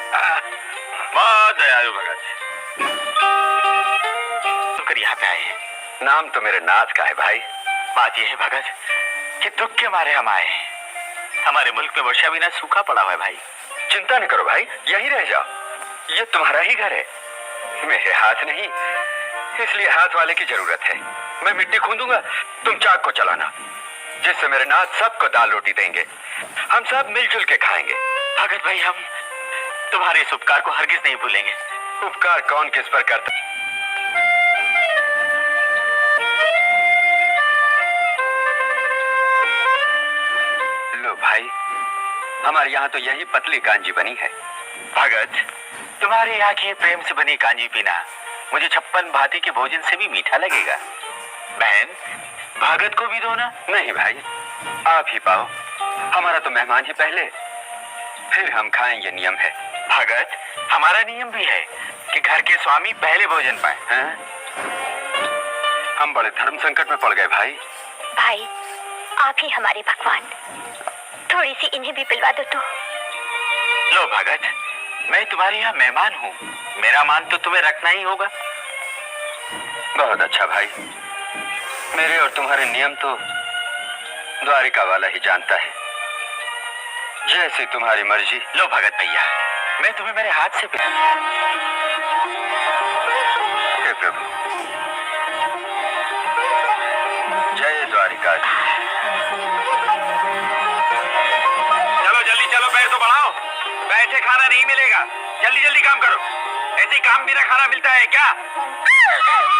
बहुत दयालु भगत। तो यहाँ पे आए हैं। नाम तो मेरे नाथ का है भाई। बात यह है भगत कि दुख के मारे हम आए हैं। हमारे मुल्क में वर्षा बिना सूखा पड़ा हुआ है भाई। चिंता न करो भाई, यहीं रह जाओ, ये तुम्हारा ही घर है। मेरे हाथ नहीं, इसलिए हाथ वाले की जरूरत है। मैं मिट्टी खूंदूंगा, तुम चाक को चलाना, जिससे मेरे नाथ सबको दाल रोटी देंगे। हम सब मिलजुल के खाएंगे। भगत भाई, हम तुम्हारे इस उपकार को हरगिज नहीं भूलेंगे। उपकार कौन किस पर करता। लो भाई, हमारे यहाँ तो यही पतली कांजी बनी है। भगत, तुम्हारे यहाँ की प्रेम से बनी कांजी पीना मुझे 56 भांति के भोजन से भी मीठा लगेगा। बहन, भगत को भी दो ना। नहीं भाई, आप ही पाओ, हमारा तो मेहमान ही पहले, फिर हम खाएं, ये नियम है। भगत, हमारा नियम भी है कि घर के स्वामी पहले भोजन पाए। हैं? हम बड़े धर्म संकट में पड़ गए भाई। भाई, आप ही हमारे भगवान, थोड़ी सी इन्हें भी पिलवा दो तो। लो भगत, मैं तुम्हारे यहाँ मेहमान हूँ, मेरा मान तो तुम्हें रखना ही होगा। बहुत अच्छा भाई, मेरे और तुम्हारे नियम तो द्वारिका वाला ही जानता है। जैसे तुम्हारी मर्जी। लो भगत भैया, मैं तुम्हें मेरे हाथ से हे प्रभु, जय द्वारिका। चलो जल्दी चलो, पैर तो बढ़ाओ, बैठे खाना नहीं मिलेगा। जल्दी जल्दी काम करो, ऐसे काम बिना खाना मिलता है क्या?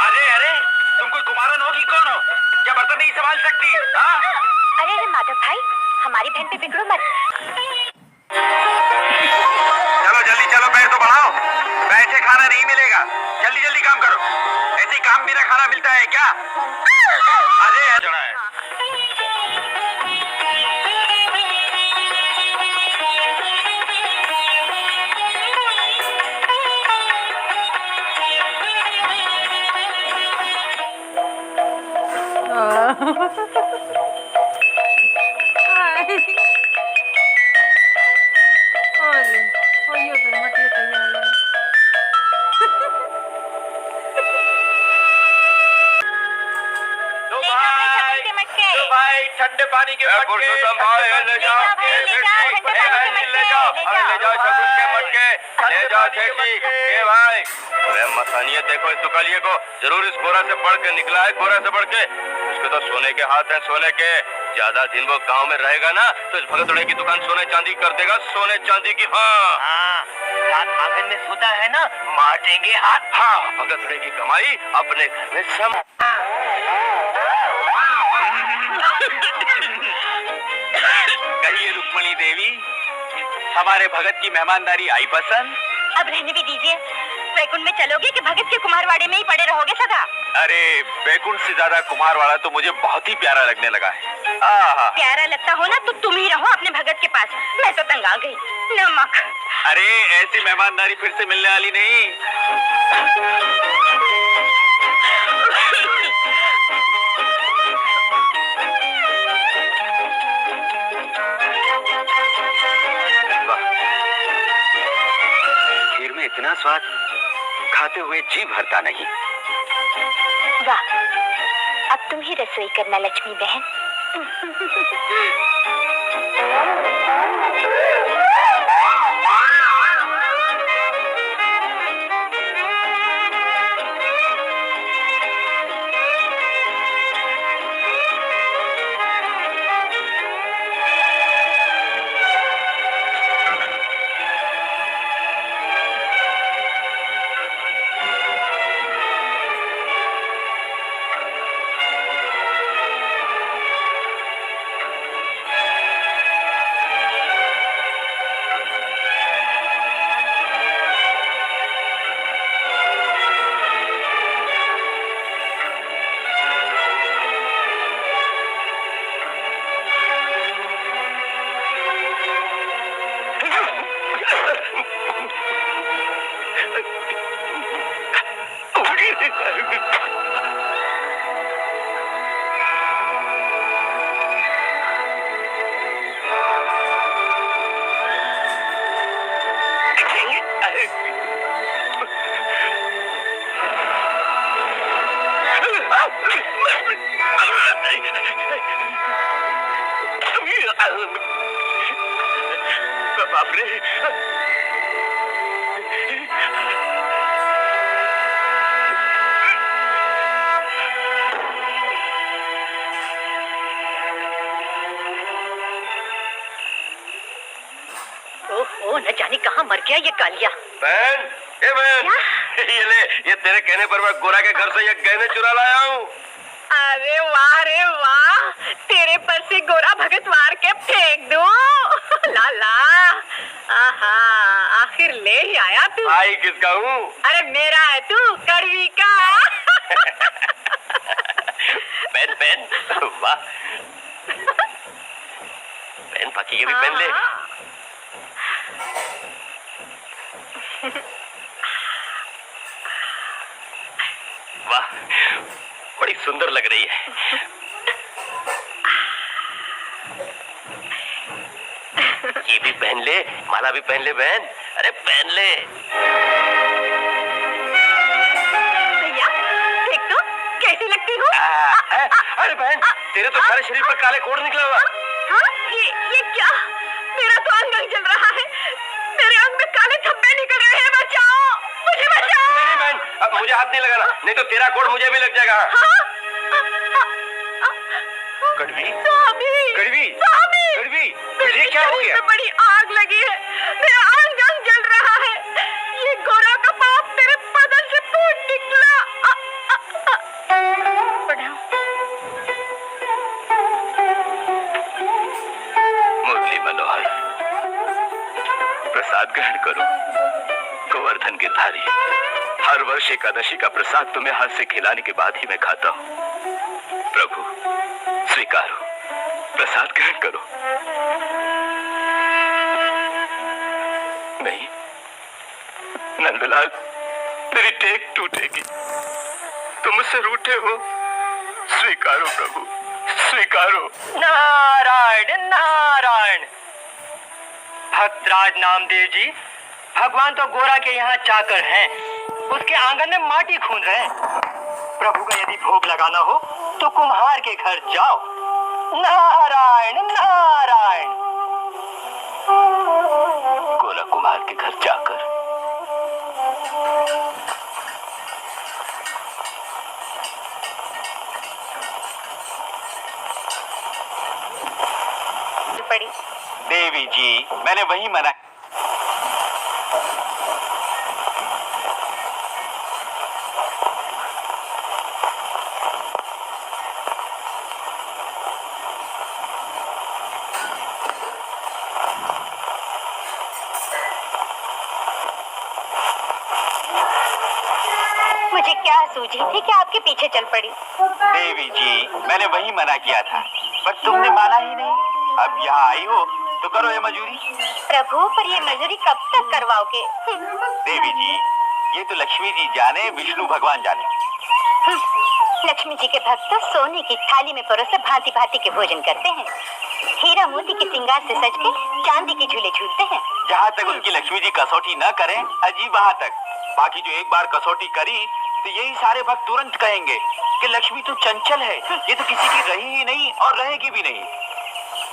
अरे अरे, तुम कोई कुमारन हो कि कौन हो? क्या बर्तन नहीं संभाल सकती? हाँ? अरे अरे माधव भाई, हमारी बहन पे बिगड़ो मत। चलो जल्दी चलो, पैर तो बढ़ाओ, बैठे खाना नहीं मिलेगा। जल्दी जल्दी काम करो, ऐसे काम बिना खाना मिलता है क्या? अरे चढ़ा है। Olha, olha bem, Matia Tayala. लो भाई, ठंडे पानी के मटके, पुरुषोत्तम भाई, ले जाओ, ले जाओ, अरे ले जाओ शगुन के मटके, ले जाओ सेठ जी। ए भाई, अरे मसानियत देखो इस दुकालिये को, जरूर इस गोरा से बढ़ के निकला है, गोरा से बढ़ के। उसके तो सोने के हाथ हैं, सोने के। ज्यादा दिन वो गांव में रहेगा ना तो इस भगतड़े की दुकान सोने चांदी कर देगा, सोने चांदी की। हाँ, रात आंगन में सोता है ना, मार देंगे हाथ। हाँ, भगतड़े की कमाई अपने घर में सम। कहिए रुक्मणी देवी, हमारे भगत की मेहमानदारी आई पसंद? अब रहने भी दीजिए, वैकुंठ में चलोगे कि भगत के कुम्हारवाड़े में ही पड़े रहोगे सदा? अरे बैकुंठ से ज्यादा कुमारवाड़ा तो मुझे बहुत ही प्यारा लगने लगा है। प्यारा लगता हो ना तो तुम ही रहो अपने भगत के पास, मैं तो तंग आ गई। नमक। अरे ऐसी मेहमानदारी फिर से मिलने वाली नहीं। खीर में इतना स्वाद, खाते हुए जी भरता नहीं। वाह, अब तुम ही रसोई करना लक्ष्मी बहन। बाप रे। ओहो, न जाने कहाँ मर गया ये कालिया। बहन, ए बहन, ये ले, ये तेरे कहने पर मैं गोरा के घर से ये गहने चुरा लाया हूँ। अरे वाह रे वाह, तेरे पर से गोरा भगत मार के फेंक दूं। लाला, आहा, आखिर ले ही आया तू। आई किसका हूँ? अरे मेरा है तू, कड़वी का। पहन पहन, वाह। पहन, बाकी के भी पहन ले। वाह, बड़ी सुंदर लग रही है। ये भी पहन ले, माला भी पहन ले बहन। अरे पहन ले। भैया, देख तो कैसी लगती हूँ। अरे बहन, तेरे तो सारे शरीर पर काले कोड़ निकला हुआ। हाँ, ये क्या? मेरा तो अंग जल रहा है। मेरे अंग में काले धब्बे निकल रहे हैं। बचाओ, मुझे बचाओ। नहीं बहन, अब मुझे हाथ नहीं लगाना, नहीं तो तेरा कोड़ मुझे भी लग जाएगा। कड़वी, कड़वी, कड़वी, तुझे क्या हो गया? बड़ी आग लगी है, मेरा अंग अंग जल रहा है। ये गोरा का पाप तेरे बदन से फूट निकला। मुरली मनोहर, प्रसाद ग्रहण करो। गोवर्धन गिरधारी, हर वर्ष एकादशी का प्रसाद तुम्हें हाथ से खिलाने के बाद ही मैं खाता हूँ। प्रभु स्वीकारो, प्रसाद ग्रहण करो। नहीं नंदलाल, तेरी टेक टूटेगी। तुम मुझसे रूठे हो। स्वीकारो प्रभु, स्वीकारो। नारायण नारायण। भक्तराज नामदेव जी, भगवान तो गोरा के यहाँ चाकर हैं, उसके आंगन में माटी खूंद रहे हैं। प्रभु का यदि भोग लगाना हो तो कुम्हार के घर जाओ। नारायण नारायण। गोरा कुमार के घर जाकर पड़ी। देवी जी, मैंने वही मना। मुझे क्या सूझी थी कि आपके पीछे चल पड़ी। देवी जी, मैंने वही मना किया था, पर तुमने माना ही नहीं। अब यहाँ आई हो तो करो ये मजूरी। प्रभु, पर ये मजूरी कब तक करवाओगे? देवी जी, ये तो लक्ष्मी जी जाने, विष्णु भगवान जाने। लक्ष्मी जी के भक्त तो सोने की थाली में परोसे भांति भांति के भोजन करते हैं, हीरा मोती के श्रृंगार से सज के चांदी के झूले झूलते हैं। जहाँ तक उनकी लक्ष्मी जी कसौटी न करें, अजीब वहाँ तक। बाकी जो एक बार कसौटी करी तो यही सारे भक्त तुरंत कहेंगे कि लक्ष्मी तो चंचल है, ये तो किसी की रही ही नहीं और रहेगी भी नहीं।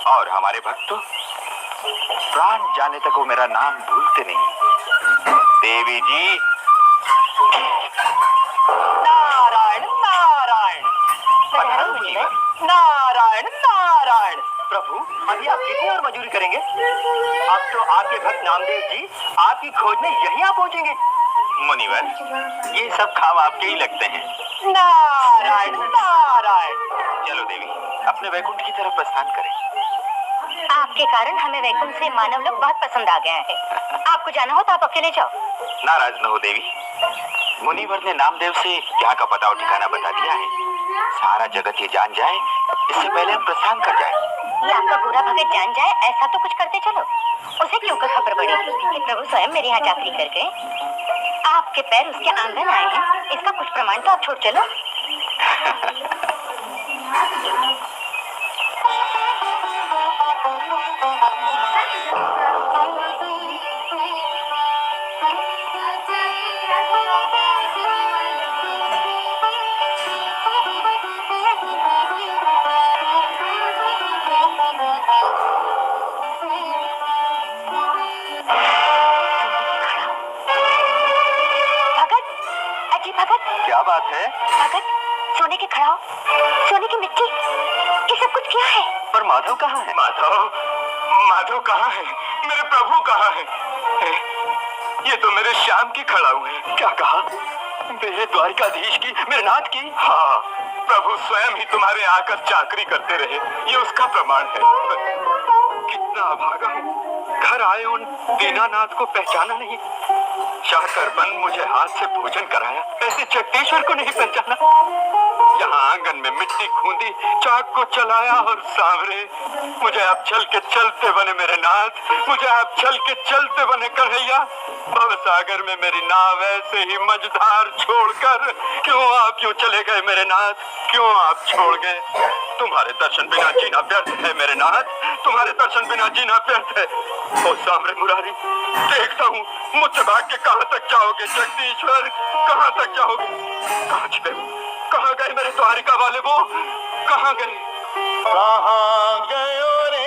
और हमारे भक्त तो प्राण जाने तक वो मेरा नाम भूलते नहीं। देवी जी, नारायण नारायण। पधारो मुनीवर। नारायण नारायण। प्रभु, अभी आप कितनी और मजूरी करेंगे? अब तो आपके भक्त नामदेव जी आपकी खोज में यहीं आ पहुंचेंगे। मुनिवर, ये सब खाव आपके ही लगते हैं। नारायण नारायण। चलो देवी, अपने वैकुंठ की तरफ प्रस्थान करें। आपके कारण हमें वैकुंठ से मानव लोग बहुत पसंद आ गया है। आपको जाना हो तो आप अकेले जाओ। नाराज न हो देवी, मुनिवर ने नामदेव से यहाँ का पता और ठिकाना बता दिया है। सारा जगत ये जान जाए इससे पहले हम प्रस्थान कर जाए। ये आपका गोरा भगत जान जाए ऐसा तो कुछ करते चलो। उसे क्यों कर खबर पड़ेगी कि प्रभु स्वयं मेरे यहाँ चाकरी कर गए। आपके पैर उसके आंगन आए हैं, इसका कुछ प्रमाण तो आप छोड़ चलो। क्या बात है? भगत, सोने के खड़ाओ, सोने की मिट्टी, ये सब कुछ क्या है? पर माधव कहाँ है? माधव कहाँ है? मेरे प्रभु कहाँ है? ये तो मेरे श्याम की खड़ाऊ है। क्या कहा? मेरे द्वारिकाधीश की, मेरे नाथ की? हाँ, प्रभु स्वयं ही तुम्हारे आकर चाकरी करते रहे, ये उसका प्रमाण है। कितना अभागा हूँ, घर आए उन दीनानाथ को पहचाना नहीं, चाकर बन मुझे हाथ से भोजन कराया, ऐसे जगदीश्वर को नहीं पहचाना। यहाँ आंगन में मिट्टी खूंदी, चाक को चलाया और सांवरे मुझे अब चल के चलते बने मेरे नाथ, मुझे अब चल के चलते बने कन्हैया। भव सागर में मेरी नाव ऐसे ही मझधार छोड़कर क्यों चले गए मेरे नाथ, क्यों आप छोड़ गए? तुम्हारे दर्शन बिना जीना व्यर्थ है मेरे नाथ, तुम्हारे दर्शन बिना जीना व्यर्थ है। ओ सांवरे मुरारी, देखता हूँ मुझसे भाग के कहाँ तक जाओगे जगदीश्वर, कहाँ तक जाओगे? कहाँ छिपे, कहाँ गए मेरे द्वारिका वाले, वो कहाँ गए? कहाँ गए रे,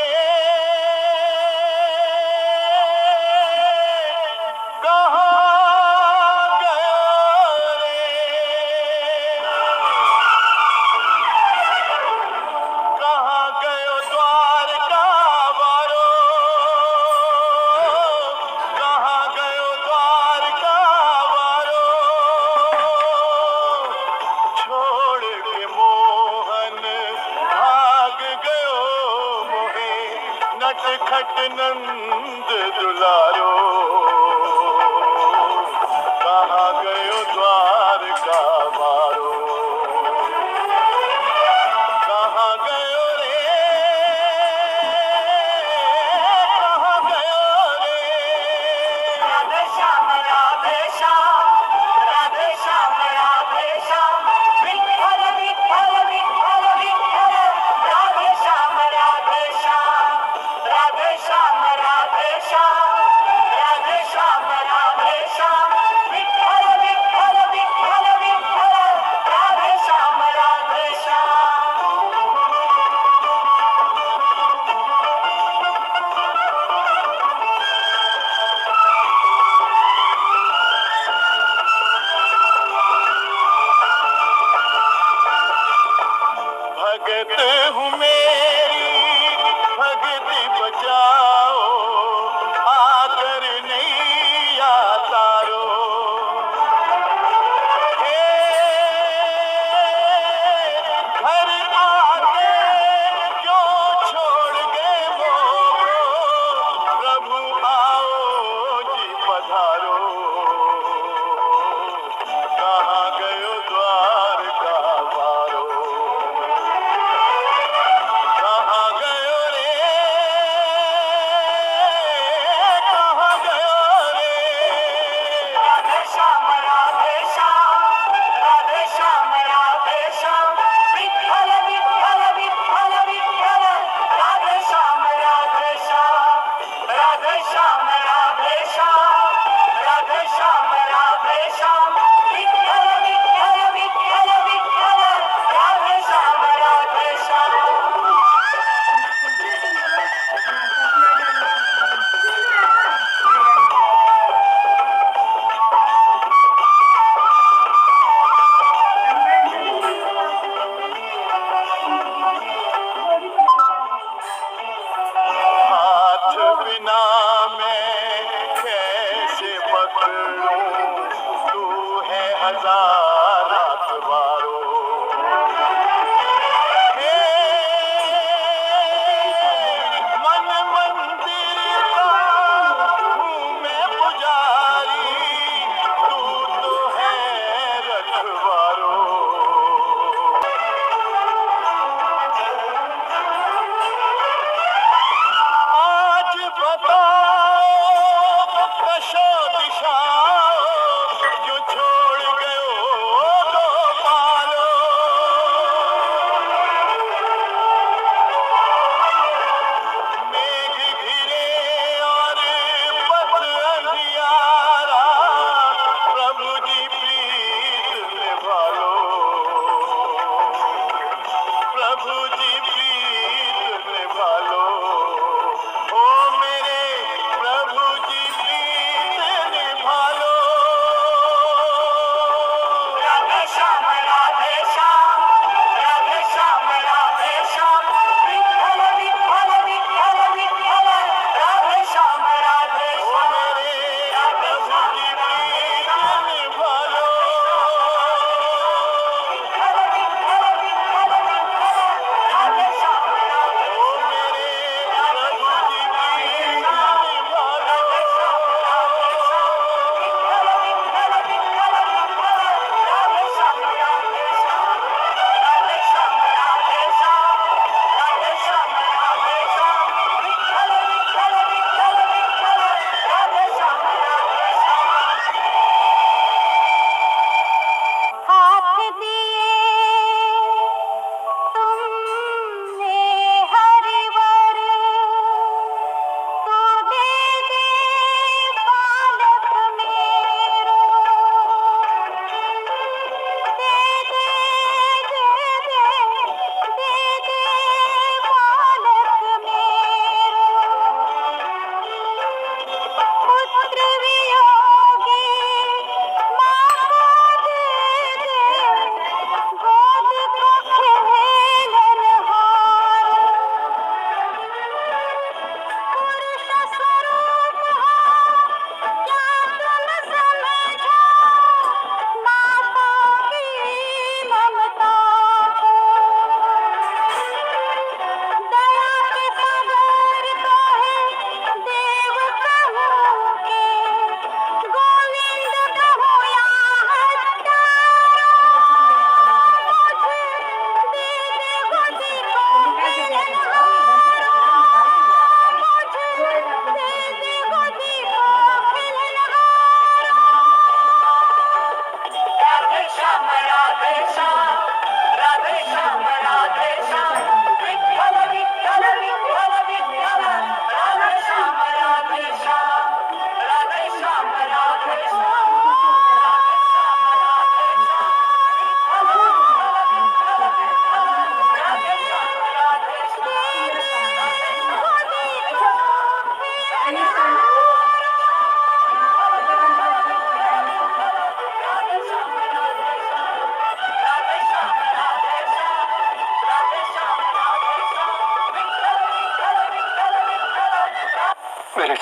कहाँ गए रे, कहाँ गए द्वारका वालो, कहाँ गए द्वारका वालो, छोड़ के मोहन भाग गयो मोहे, नटखट नंद दुलारो, कहाँ गयो द्वारका वालो, कहाँ गयो रे, कहाँ गयो रे? राधे श्याम, राधे श्याम, राधे श्याम, राधे श्याम, विठ्ठल विठ्ठल विठ्ठल विठ्ठल, राधे श्याम, राधे श्याम, राधे श्याम, राधे श्याम, राधे श्याम, राधे श्याम, विठ्ठल विठ्ठल विठ्ठल विठ्ठल, राधे श्याम, राधे श्याम। भगत हूँ मेरी भगति बचाओ, आकर नैया तारो, हे घर आके क्यों छोड़ गए मोको, प्रभु आओ जी पधारो, कहाँ गयो द्वारका वारो, कहाँ गयो रे, कहाँ गयो रे? राधे श्याम, राधे श्याम, राधे श्याम, राधे श्याम, विठ्ठल विठ्ठल विठ्ठल विठ्ठल, राधे श्याम, राधे श्याम, राधे श्याम, राधे श्याम, राधे श्याम, राधे श्याम, विठ्ठल विठ्ठल विठ्ठल विठ्ठल, राधे श्याम, राधे श्याम। हाथ बिना मैं कैसे पकड़ूं, तू है हजार अखबारों, हे मन मंदिर का हूँ मैं पुजारी, तू तो है रखवारो। आज बताओ दशो दिशाओं, क्यों छोड़ गयो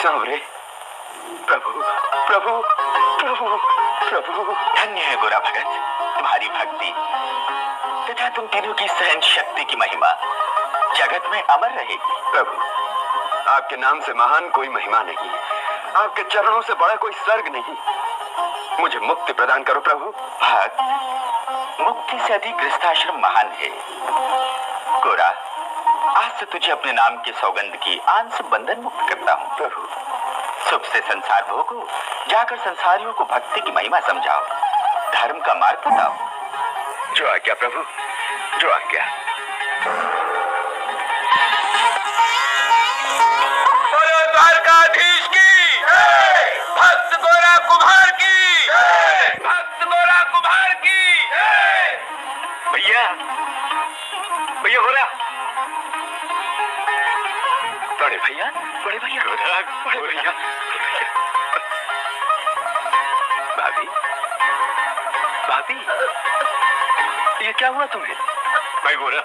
सांवरे, प्रभु प्रभु प्रभु प्रभु। धन्य है गोरा भगत तुम्हारी भक्ति तथा तुम तीनों की सहन शक्ति की महिमा जगत में अमर रहेगी। प्रभु, आपके नाम से महान कोई महिमा नहीं, आपके चरणों से बड़ा कोई स्वर्ग नहीं। मुझे मुक्ति प्रदान करो प्रभु। भक्त, मुक्ति से अधिक गृहस्थाश्रम महान है। गोरा, आज से तुझे अपने नाम के सौगंध की आन से बंधन मुक्त करता हूँ। प्रभु, सुख से संसार भोगो, जाकर संसारियों को भक्ति की महिमा समझाओ, धर्म का मार्ग बताओ। जो आज्ञा प्रभु, जो आज्ञा। बोलो द्वारकाधीश की, भक्त गोरा कुम्हार की, भक्त गोरा कुम्हार की। भैया, भैया गोरा, बड़े भैया, बड़े भैया, बड़े भैया। भाभी, भाभी, ये क्या हुआ तुम्हें? भाई गोरा,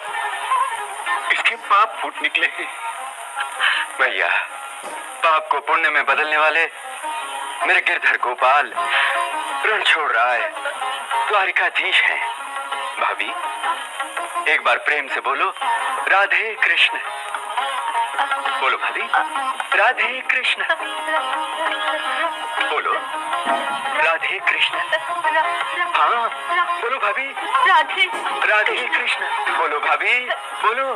इसके पाप फूट निकले हैं। भैया, पाप को पुण्य में बदलने वाले मेरे गिरधर गोपाल रणछोड़ राय द्वारिकाधीश हैं। भाभी, एक बार प्रेम से बोलो राधे कृष्ण। बोलो भाभी, राधे कृष्ण। बोलो राधे कृष्ण। हाँ, बोलो भाभी, राधे राधे कृष्ण। बोलो भाभी, बोलो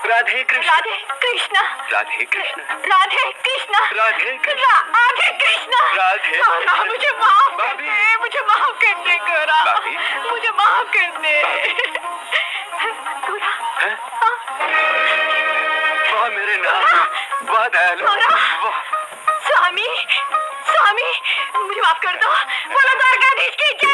राधे कृष्ण। राधे कृष्ण, राधे कृष्ण। राधे कृष्ण, राधे कृष्ण। राधे कृष्ण। राधे गोरा, मुझे माफ कर भाभी। दे, मुझे माफ कर दे गोरा, भाभी। मुझे माफ कर दे गोरा। हैं? वाह मेरे नाथ, वाह दयालु, वाह। स्वामी, स्वामी, मुझे माफ कर दो। बोलो द्वारकाधीश की जय।